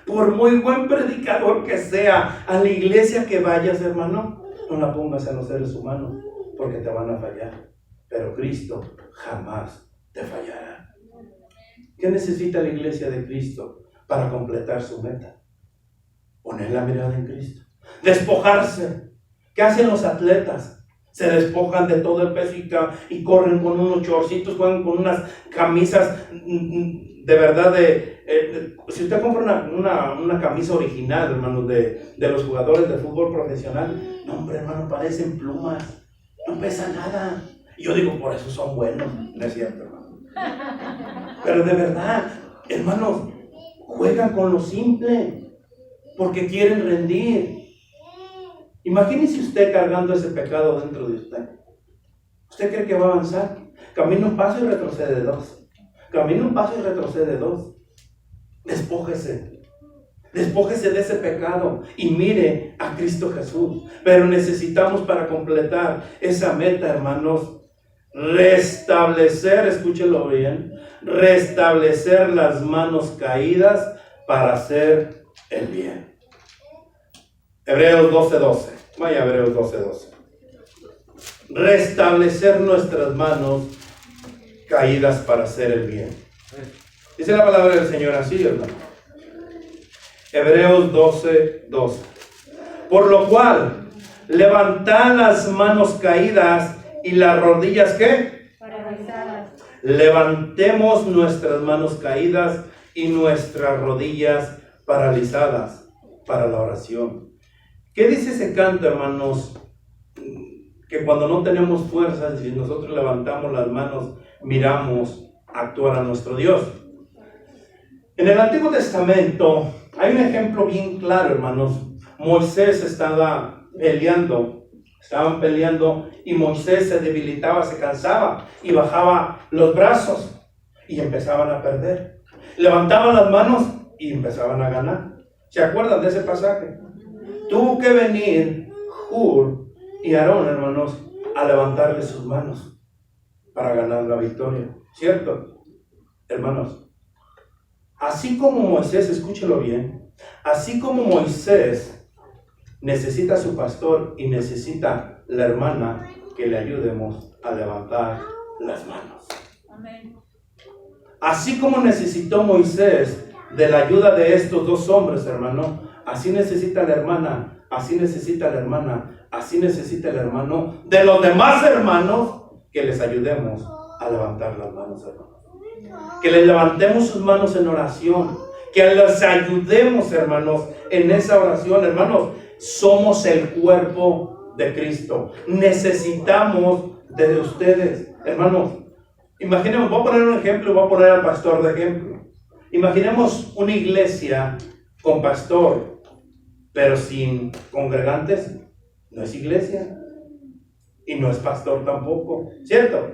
A: Por muy buen predicador que sea, a la iglesia que vayas, hermano, no la pongas en los seres humanos, porque te van a fallar. Pero Cristo jamás te fallará. ¿Qué necesita la iglesia de Cristo para completar su meta? Poner la mirada en Cristo. Despojarse. ¿Qué hacen los atletas? Se despojan de todo el peso y corren con unos chorcitos, juegan con unas camisas de verdad si usted compra una camisa original, hermano, de los jugadores de fútbol profesional, no, hombre, hermano, parecen plumas, no pesa nada. Y yo digo, por eso son buenos. No es cierto, hermano. Pero de verdad, hermanos, juegan con lo simple porque quieren rendir. Imagínese usted cargando ese pecado dentro de usted. ¿Usted cree que va a avanzar? Camina un paso y retrocede dos. Camina un paso y retrocede dos. Despójese. Despójese de ese pecado y mire a Cristo Jesús. Pero necesitamos, para completar esa meta, hermanos, restablecer, escúchelo bien, restablecer las manos caídas para hacer el bien. Hebreos 12:12. Vaya, Hebreos 12:12. Restablecer nuestras manos caídas para hacer el bien. Dice la palabra del Señor así, hermano. Hebreos 12:12. Por lo cual, levantad las manos caídas y las rodillas, ¿qué?
B: Paralizadas.
A: Levantemos nuestras manos caídas y nuestras rodillas paralizadas para la oración. ¿Qué dice ese canto, hermanos? Que cuando no tenemos fuerzas y nosotros levantamos las manos, miramos actuar a nuestro Dios. En el Antiguo Testamento hay un ejemplo bien claro, hermanos. Moisés estaban peleando y Moisés se debilitaba, se cansaba y bajaba los brazos y empezaban a perder. Levantaban las manos y empezaban a ganar. ¿Se acuerdan de ese pasaje? Tuvo que venir Hur y Aarón, hermanos, a levantarle sus manos para ganar la victoria. ¿Cierto? Hermanos, así como Moisés, escúchelo bien, así como Moisés necesita a su pastor y necesita la hermana que le ayudemos a levantar las manos.
B: Amén.
A: Así como necesitó Moisés de la ayuda de estos dos hombres, hermano, así necesita la hermana, así necesita la hermana, así necesita el hermano de los demás hermanos que les ayudemos a levantar las manos, hermanos. Que les levantemos sus manos en oración, que les ayudemos, hermanos, en esa oración, hermanos. Somos el cuerpo de Cristo. Necesitamos de ustedes, hermanos. Imaginemos, voy a poner un ejemplo y voy a poner al pastor de ejemplo. Imaginemos una iglesia con pastor, pero sin congregantes. No es iglesia y no es pastor tampoco, ¿cierto?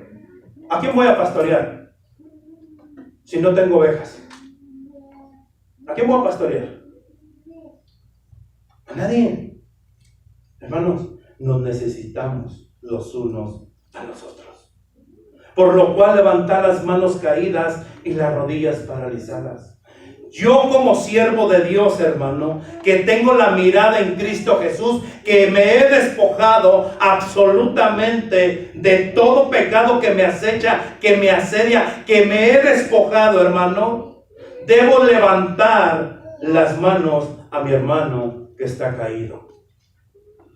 A: ¿A quién voy a pastorear si no tengo ovejas? ¿A quién voy a pastorear? A nadie. Hermanos, nos necesitamos los unos a los otros. Por lo cual levantad las manos caídas y las rodillas paralizadas. Yo como siervo de Dios, hermano, que tengo la mirada en Cristo Jesús, que me he despojado absolutamente de todo pecado que me acecha, que me asedia, que me he despojado, hermano, debo levantar las manos a mi hermano que está caído.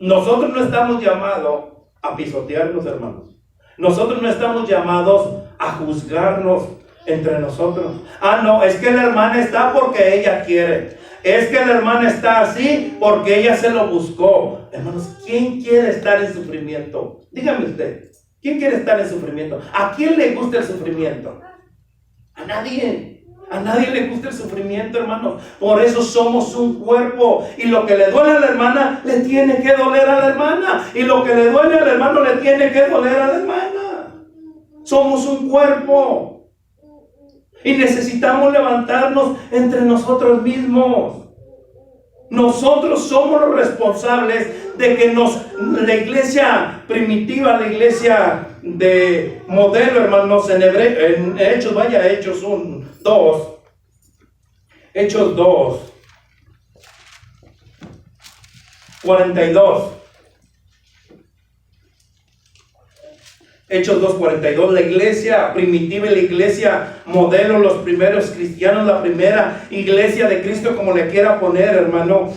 A: Nosotros no estamos llamados a pisotearnos, hermanos. Nosotros no estamos llamados a juzgarnos entre nosotros. Ah, no, es que la hermana está porque ella quiere. Es que la hermana está así porque ella se lo buscó. Hermanos, ¿quién quiere estar en sufrimiento? Dígame usted, ¿quién quiere estar en sufrimiento? ¿A quién le gusta el sufrimiento? A nadie. A nadie le gusta el sufrimiento, hermanos. Por eso somos un cuerpo. Y lo que le duele a la hermana, le tiene que doler a la hermana. Y lo que le duele al hermano, le tiene que doler a la hermana. Somos un cuerpo. Y necesitamos levantarnos entre nosotros mismos. Nosotros somos los responsables de que la iglesia primitiva, la iglesia de modelo, hermanos, en Hechos, vaya, Hechos 2. Hechos 2, 42. Hechos 2:42, la iglesia primitiva y la iglesia modelo, los primeros cristianos, la primera iglesia de Cristo, como le quiera poner, hermano,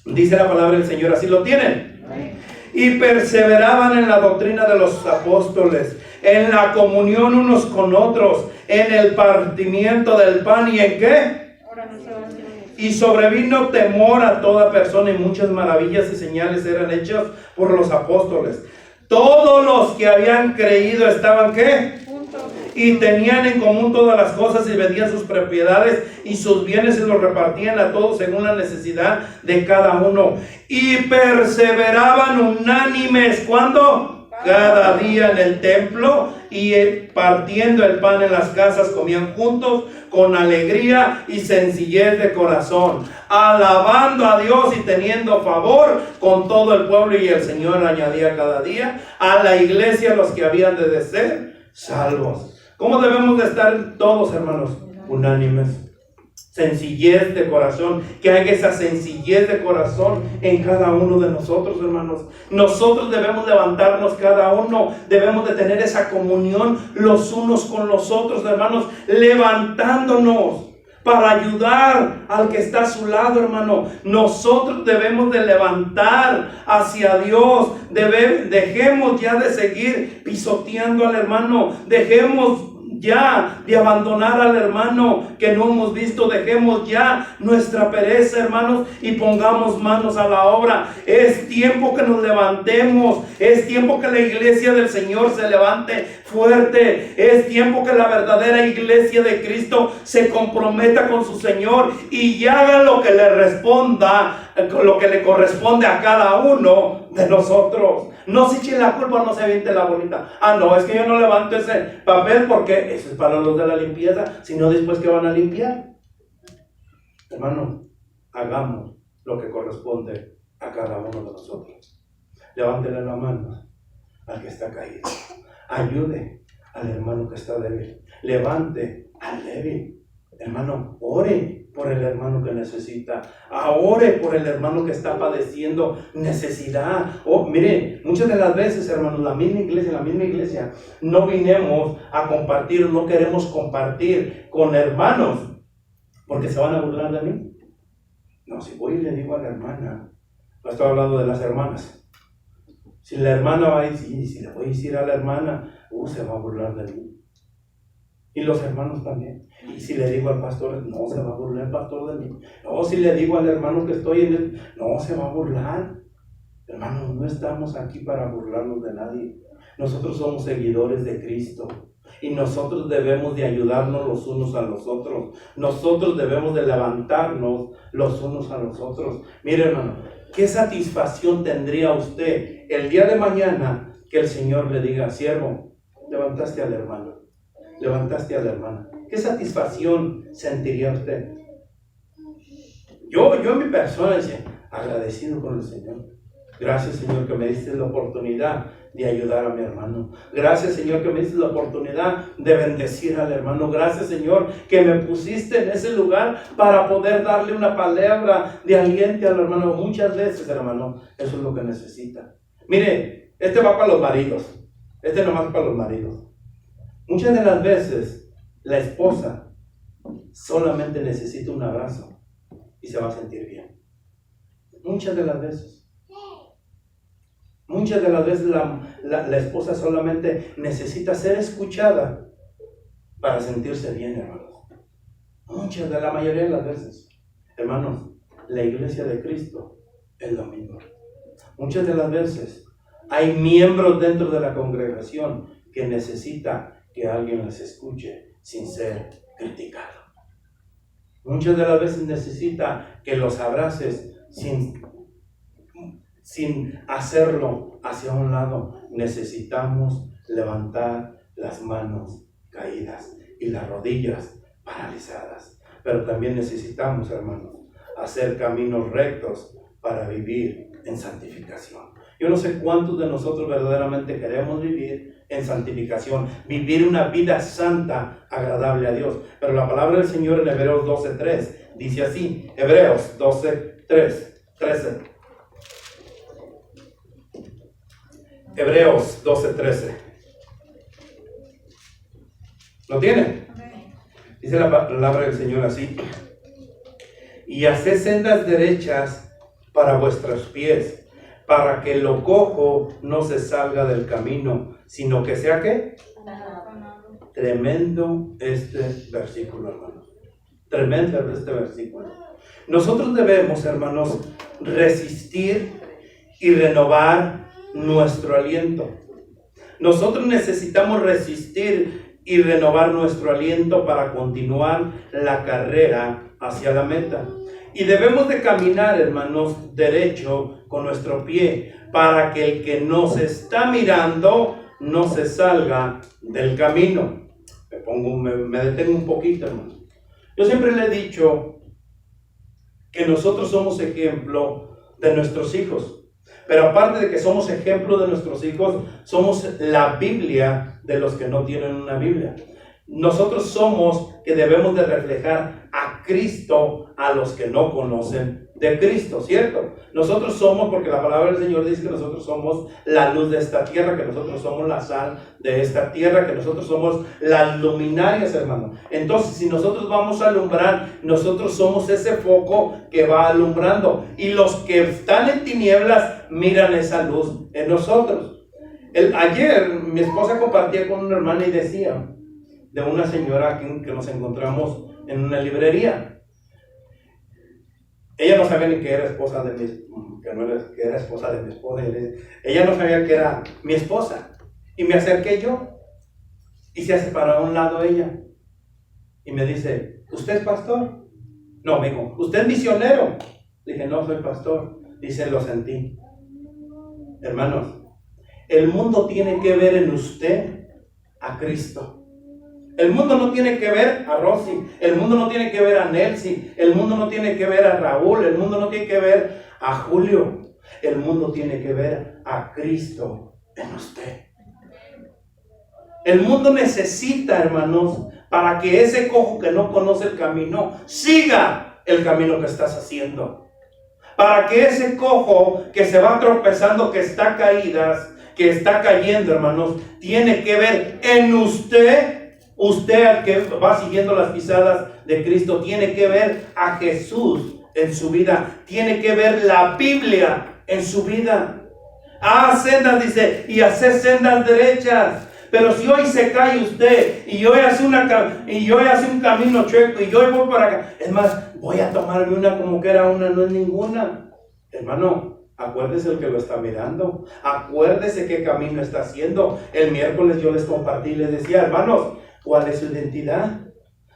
A: dice la palabra del Señor, así lo tienen. Y perseveraban en la doctrina de los apóstoles, en la comunión unos con otros, en el partimiento del pan, ¿y en qué? Y sobrevino temor a toda persona, y muchas maravillas y señales eran hechas por los apóstoles. Todos los que habían creído estaban ¿qué? Y tenían en común todas las cosas y vendían sus propiedades y sus bienes y los repartían a todos según la necesidad de cada uno. Y perseveraban unánimes, ¿cuándo? Cada día en el templo y partiendo el pan en las casas comían juntos con alegría y sencillez de corazón, alabando a Dios y teniendo favor con todo el pueblo, y el Señor añadía cada día a la iglesia los que habían de ser salvos. ¿Cómo debemos de estar todos, hermanos? Unánimes. Sencillez de corazón, que haya esa sencillez de corazón en cada uno de nosotros, hermanos. Nosotros debemos levantarnos cada uno, debemos de tener esa comunión los unos con los otros, hermanos, levantándonos para ayudar al que está a su lado, hermano. Nosotros debemos de levantar hacia Dios. Dejemos ya de seguir pisoteando al hermano. Dejemos ya de abandonar al hermano que no hemos visto. Dejemos ya nuestra pereza, hermanos, y pongamos manos a la obra. Es tiempo que nos levantemos. Es tiempo que la iglesia del Señor se levante fuerte. Es tiempo que la verdadera iglesia de Cristo se comprometa con su Señor y haga lo que le responda, lo que le corresponde a cada uno de nosotros. No se eche la culpa, no se aviente la bolita. No, es que yo no levanto ese papel porque eso es para los de la limpieza, sino después que van a limpiar. Hermano, hagamos lo que corresponde a cada uno de nosotros. Levántele la mano al que está caído. Ayude al hermano que está débil. Levante al débil. Hermano, ore por el hermano que necesita. Ore por el hermano que está padeciendo necesidad. Mire, muchas de las veces, hermanos, la misma iglesia, no vinimos a compartir, no queremos compartir con hermanos, porque se van a burlar de mí. No, si voy y le digo a la hermana, no estoy hablando de las hermanas. Si la hermana va a decir, si le voy a decir a la hermana, se va a burlar de mí. Y los hermanos también. Y si le digo al pastor, no se va a burlar el pastor de mí. No, si le digo al hermano que estoy en él, no se va a burlar. Hermanos, no estamos aquí para burlarnos de nadie. Nosotros somos seguidores de Cristo. Y nosotros debemos de ayudarnos los unos a los otros. Nosotros debemos de levantarnos los unos a los otros. Mire, hermano, ¿qué satisfacción tendría usted el día de mañana que el Señor le diga, siervo, levantaste al hermano, levantaste a la hermana? ¿Qué satisfacción sentiría usted? Yo en mi persona decía, agradecido con el Señor. Gracias, Señor, que me diste la oportunidad de ayudar a mi hermano. Gracias, Señor, que me diste la oportunidad de bendecir al hermano. Gracias, Señor, que me pusiste en ese lugar para poder darle una palabra de aliento al hermano. Muchas veces, hermano, eso es lo que necesita. Mire, este va para los maridos. Este nomás para los maridos. Muchas de las veces, la esposa solamente necesita un abrazo y se va a sentir bien. Muchas de las veces. Muchas de las veces la esposa solamente necesita ser escuchada para sentirse bien, hermanos. La mayoría de las veces. Hermanos, la iglesia de Cristo es lo mismo. Muchas de las veces hay miembros dentro de la congregación que necesita que alguien les escuche sin ser criticado. Muchas de las veces necesita que los abraces sin hacerlo hacia un lado. Necesitamos levantar las manos caídas y las rodillas paralizadas. Pero también necesitamos, hermanos, hacer caminos rectos para vivir en santificación. Yo no sé cuántos de nosotros verdaderamente queremos vivir en santificación, vivir una vida santa, agradable a Dios. Pero la palabra del Señor en Hebreos 12:3 dice así, Hebreos 13. Hebreos 12:13. ¿Lo tienen? Dice la palabra del Señor así: y haced sendas derechas para vuestros pies, para que lo cojo no se salga del camino, sino que sea ¿qué? Tremendo este versículo, hermanos. Tremendo este versículo. Nosotros debemos, hermanos, resistir y renovar nuestro aliento. Nosotros necesitamos resistir y renovar nuestro aliento para continuar la carrera hacia la meta. Y debemos de caminar, hermanos, derecho con nuestro pie, para que el que nos está mirando no se salga del camino. Me detengo un poquito, hermano. Yo siempre le he dicho que nosotros somos ejemplo de nuestros hijos. Pero aparte de que somos ejemplo de nuestros hijos, somos la Biblia de los que no tienen una Biblia. Nosotros somos que debemos de reflejar a Cristo a los que no conocen de Cristo, ¿cierto? Nosotros somos, porque la palabra del Señor dice que nosotros somos la luz de esta tierra, que nosotros somos la sal de esta tierra, que nosotros somos las luminarias, hermano. Entonces, si nosotros vamos a alumbrar, nosotros somos ese foco que va alumbrando. Y los que están en tinieblas miran esa luz en nosotros. Ayer mi esposa compartía con una hermana y decía de una señora que nos encontramos en una librería. Ella no sabía ni que era esposa de que era esposa de mi esposa. Ella no sabía que era mi esposa. Y me acerqué yo. Y se separó a un lado ella. Y me dice, ¿usted es pastor? No, me dijo, ¿usted es misionero? Dije, no, soy pastor. Dice, lo sentí. Hermanos, el mundo tiene que ver en usted a Cristo. El mundo no tiene que ver a Rosy, el mundo no tiene que ver a Nelcy, el mundo no tiene que ver a Raúl, el mundo no tiene que ver a Julio. El mundo tiene que ver a Cristo en usted. El mundo necesita, hermanos, para que ese cojo que no conoce el camino, siga el camino que estás haciendo. Para que ese cojo que se va tropezando, que está cayendo, hermanos, tiene que ver en usted. Usted, al que va siguiendo las pisadas de Cristo, tiene que ver a Jesús en su vida. Tiene que ver la Biblia en su vida. Sendas, dice, y hacer sendas derechas. Pero si hoy se cae usted, y hoy hace un camino chueco, y yo voy para acá, es más, voy a tomarme una como que era una, no es ninguna. Hermano, acuérdese el que lo está mirando. Acuérdese qué camino está haciendo. El miércoles yo les compartí y les decía, hermanos, ¿cuál es su identidad?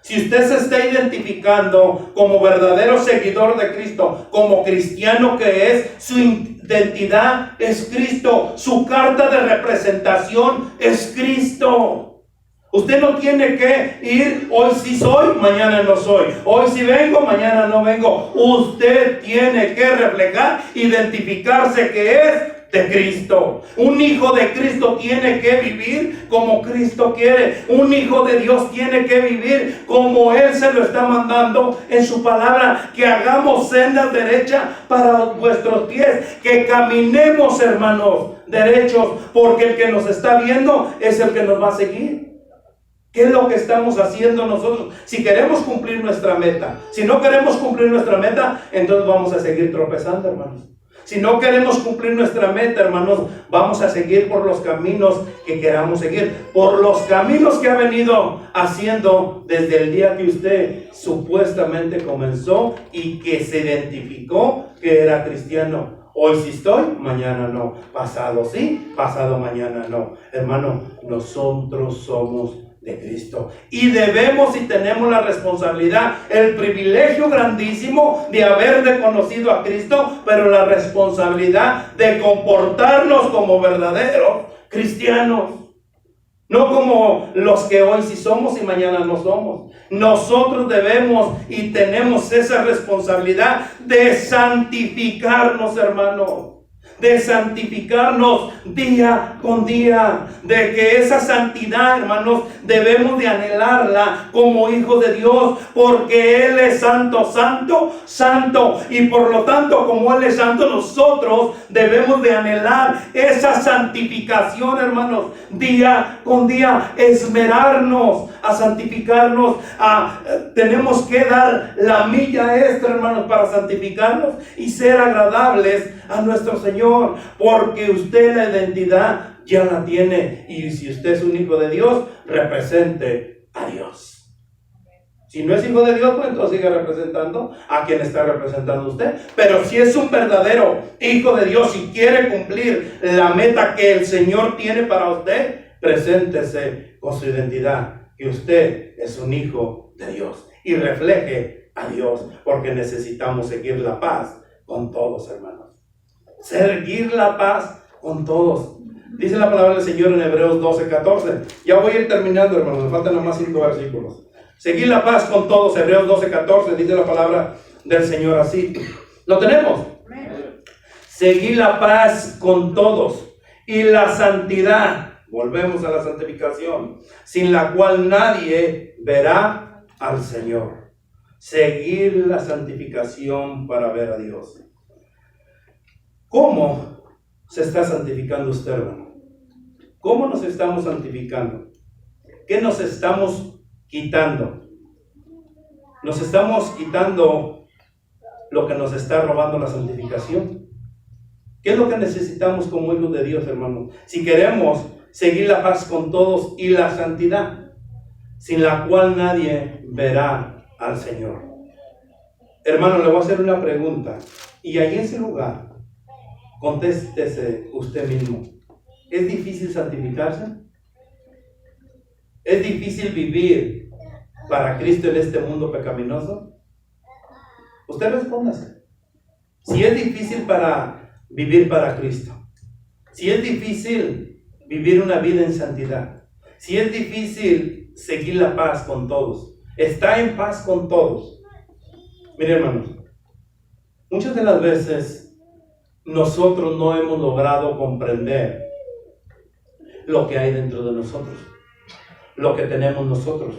A: Si usted se está identificando como verdadero seguidor de Cristo, como cristiano que es, su identidad es Cristo. Su carta de representación es Cristo. Usted no tiene que ir, hoy sí soy, mañana no soy. Hoy sí vengo, mañana no vengo. Usted tiene que reflejar, identificarse que es de Cristo. Un hijo de Cristo tiene que vivir como Cristo quiere. Un hijo de Dios tiene que vivir como Él se lo está mandando en su palabra. Que hagamos sendas derechas para vuestros pies. Que caminemos, hermanos, derechos, porque el que nos está viendo es el que nos va a seguir. ¿Qué es lo que estamos haciendo nosotros? Si queremos cumplir nuestra meta. Si no queremos cumplir nuestra meta, entonces vamos a seguir tropezando, hermanos. Si no queremos cumplir nuestra meta, hermanos, vamos a seguir por los caminos que queramos seguir. Por los caminos que ha venido haciendo desde el día que usted supuestamente comenzó y que se identificó que era cristiano. Hoy sí estoy, mañana no. Pasado sí, pasado mañana no. Hermano, nosotros somos de Cristo y debemos y tenemos la responsabilidad, el privilegio grandísimo de haber reconocido a Cristo, pero la responsabilidad de comportarnos como verdaderos cristianos, no como los que hoy sí somos y mañana no somos. Nosotros debemos y tenemos esa responsabilidad de santificarnos, hermanos, de santificarnos día con día, de que esa santidad, hermanos, debemos de anhelarla como hijos de Dios, porque Él es santo, santo, santo, y por lo tanto, como Él es santo, nosotros debemos de anhelar esa santificación, hermanos, día con día, esmerarnos a santificarnos, tenemos que dar la milla extra, hermanos, para santificarnos y ser agradables a nuestro Señor, porque usted la identidad ya la tiene, y si usted es un hijo de Dios, represente a Dios. Si no es hijo de Dios, pues entonces sigue representando a quien está representando usted. Pero si es un verdadero hijo de Dios y quiere cumplir la meta que el Señor tiene para usted, preséntese con su identidad, que usted es un hijo de Dios, y refleje a Dios, porque necesitamos seguir la paz con todos, hermanos. Seguir la paz con todos. Dice la palabra del Señor en Hebreos 12:14. Ya voy a ir terminando, hermanos, me faltan nomás 5 versículos. Seguir la paz con todos, Hebreos 12:14, dice la palabra del Señor así. ¿Lo tenemos? Seguir la paz con todos y la santidad. Volvemos a la santificación, sin la cual nadie verá al Señor. Seguir la santificación para ver a Dios. ¿Cómo se está santificando usted, hermano? ¿Cómo nos estamos santificando? ¿Qué nos estamos quitando? Nos estamos quitando lo que nos está robando la santificación. ¿Qué es lo que necesitamos como hijos de Dios, hermano? Si queremos seguir la paz con todos y la santidad, sin la cual nadie verá al Señor. Hermano, le voy a hacer una pregunta, y ahí en ese lugar contéstese usted mismo. ¿Es difícil santificarse? ¿Es difícil vivir para Cristo en este mundo pecaminoso? Usted respóndase. Si es difícil vivir para Cristo, si es difícil vivir una vida en santidad, si es difícil seguir la paz con todos, está en paz con todos. Miren, hermanos, muchas de las veces nosotros no hemos logrado comprender lo que hay dentro de nosotros, lo que tenemos nosotros.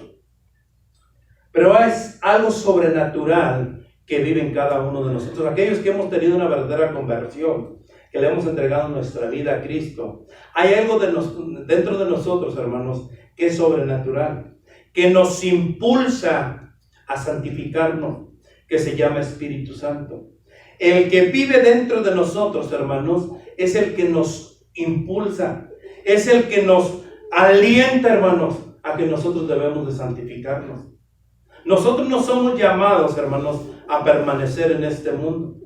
A: Pero es algo sobrenatural que vive en cada uno de nosotros. Aquellos que hemos tenido una verdadera conversión, que le hemos entregado nuestra vida a Cristo, hay algo dentro de nosotros, hermanos, que es sobrenatural, que nos impulsa a santificarnos, que se llama Espíritu Santo. El que vive dentro de nosotros, hermanos, es el que nos impulsa, es el que nos alienta, hermanos, a que nosotros debemos de santificarnos. Nosotros no somos llamados, hermanos, a permanecer en este mundo.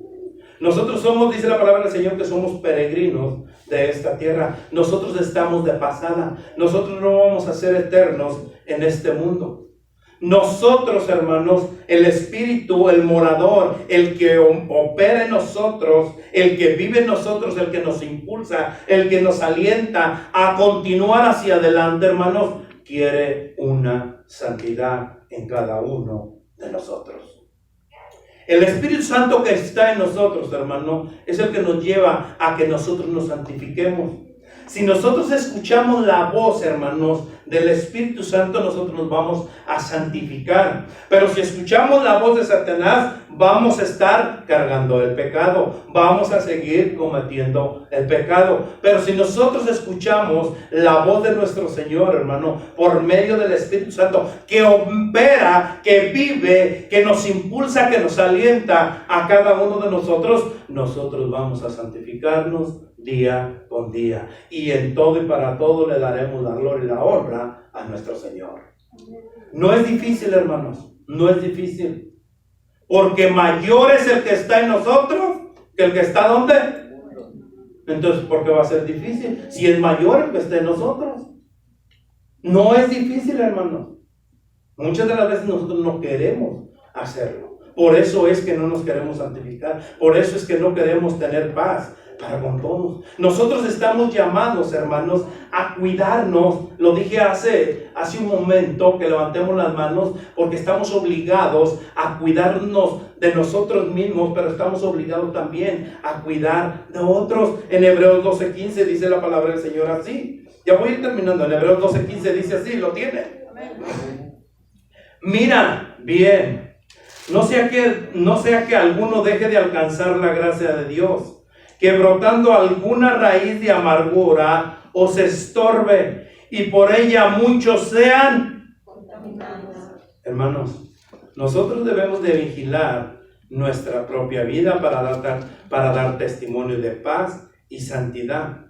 A: Nosotros somos, dice la palabra del Señor, que somos peregrinos de esta tierra. Nosotros estamos de pasada. Nosotros no vamos a ser eternos en este mundo. Nosotros, hermanos, el Espíritu, el morador, el que opera en nosotros, el que vive en nosotros, el que nos impulsa, el que nos alienta a continuar hacia adelante, hermanos, quiere una santidad en cada uno de nosotros. El Espíritu Santo que está en nosotros, hermano, es el que nos lleva a que nosotros nos santifiquemos. Si nosotros escuchamos la voz, hermanos, del Espíritu Santo, nosotros nos vamos a santificar. Pero si escuchamos la voz de Satanás, vamos a estar cargando el pecado. Vamos a seguir cometiendo el pecado. Pero si nosotros escuchamos la voz de nuestro Señor, hermano, por medio del Espíritu Santo, que opera, que vive, que nos impulsa, que nos alienta a cada uno de nosotros, nosotros vamos a santificarnos día con día, y en todo y para todo le daremos la gloria y la honra a nuestro Señor. No es difícil, hermanos, no es difícil, porque mayor es el que está en nosotros que el que está ¿dónde? Entonces, ¿por qué va a ser difícil? Si es mayor el que está en nosotros. No es difícil, hermanos. Muchas de las veces nosotros no queremos hacerlo. Por eso es que no nos queremos santificar. Por eso es que no queremos tener paz. para con todos. Nosotros estamos llamados, hermanos, a cuidarnos. Lo dije hace un momento, que levantemos las manos, porque estamos obligados a cuidarnos de nosotros mismos, pero estamos obligados también a cuidar de otros. En Hebreos 12:15 dice la palabra del Señor así. Ya voy a ir terminando. En Hebreos 12:15 dice así, ¿lo tiene? Mira bien, no sea que alguno deje de alcanzar la gracia de Dios, que brotando alguna raíz de amargura os estorbe y por ella muchos sean contaminados. Hermanos, nosotros debemos de vigilar nuestra propia vida para dar testimonio de paz y santidad,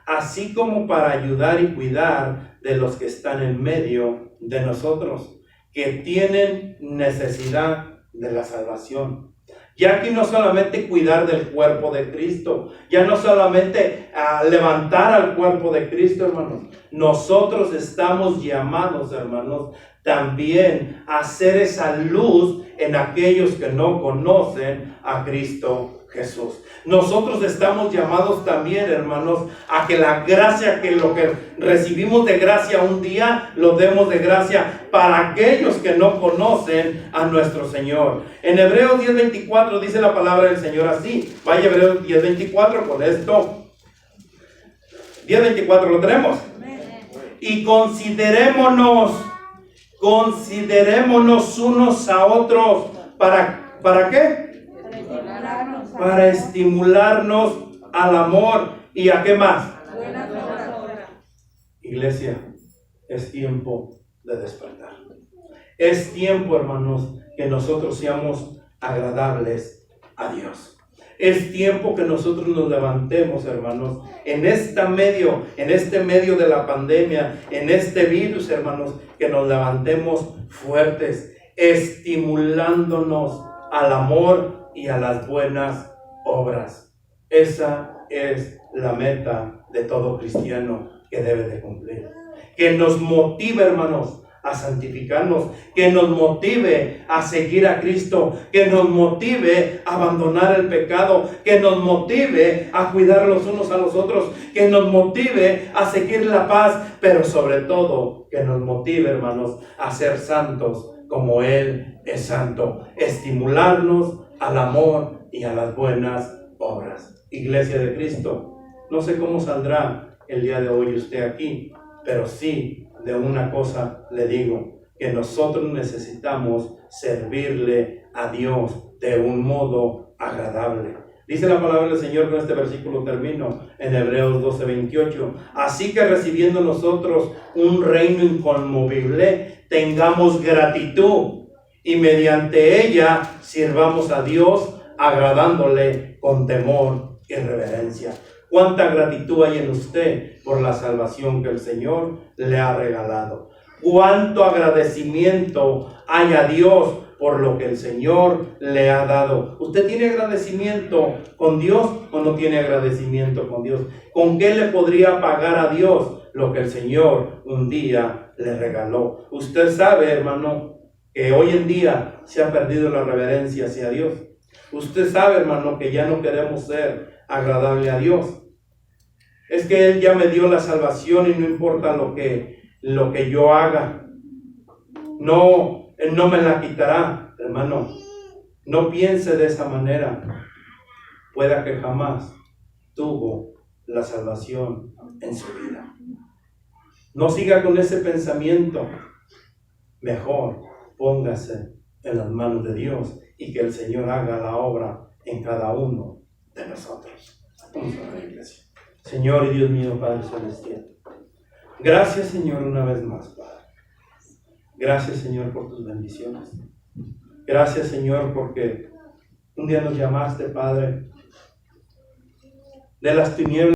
A: así como para ayudar y cuidar de los que están en medio de nosotros, que tienen necesidad de la salvación. Ya aquí no solamente cuidar del cuerpo de Cristo, ya no solamente levantar al cuerpo de Cristo, hermanos. Nosotros estamos llamados, hermanos, también a hacer esa luz en aquellos que no conocen a Cristo Jesús. Nosotros estamos llamados también, hermanos, a que la gracia, que lo que recibimos de gracia un día, lo demos de gracia para aquellos que no conocen a nuestro Señor. En Hebreos 10:24 dice la palabra del Señor así. Vaya Hebreos 10:24 con esto. 10:24, ¿lo tenemos? Y considerémonos unos a otros. ¿Para qué? Para estimularnos al amor. ¿Y a qué más? Iglesia, es tiempo de despertar. Es tiempo, hermanos, que nosotros seamos agradables a Dios. Es tiempo que nosotros nos levantemos, hermanos, en este medio de la pandemia, en este virus, hermanos, que nos levantemos fuertes, estimulándonos al amor y a las buenas obras. Esa es la meta de todo cristiano que debe de cumplir. Que nos motive, hermanos, a santificarnos, que nos motive a seguir a Cristo, que nos motive a abandonar el pecado, que nos motive a cuidar los unos a los otros, que nos motive a seguir la paz, pero sobre todo que nos motive, hermanos, a ser santos como Él es santo, estimularnos al amor y a las buenas obras. Iglesia de Cristo, no sé cómo saldrá el día de hoy usted aquí, pero sí de una cosa le digo, que nosotros necesitamos servirle a Dios de un modo agradable. Dice la palabra del Señor, con este versículo termino, en Hebreos 12:28. Así que recibiendo nosotros un reino inconmovible, tengamos gratitud y mediante ella sirvamos a Dios agradándole con temor y reverencia. ¿Cuánta gratitud hay en usted por la salvación que el Señor le ha regalado? ¿Cuánto agradecimiento hay a Dios por lo que el Señor le ha dado? ¿Usted tiene agradecimiento con Dios o no tiene agradecimiento con Dios? ¿Con qué le podría pagar a Dios lo que el Señor un día le regaló? Usted sabe, hermano, que hoy en día se ha perdido la reverencia hacia Dios. Usted sabe, hermano, que ya no queremos ser agradable a Dios. Es que Él ya me dio la salvación y no importa lo que yo haga. No, Él no me la quitará, hermano. No piense de esa manera. Pueda que jamás tuvo la salvación en su vida. No siga con ese pensamiento. Mejor póngase en las manos de Dios y que el Señor haga la obra en cada uno de nosotros. Vamos a la iglesia. Señor y Dios mío, Padre Celestial, gracias, Señor, una vez más, Padre. Gracias, Señor, por tus bendiciones. Gracias, Señor, porque un día nos llamaste, Padre, de las tinieblas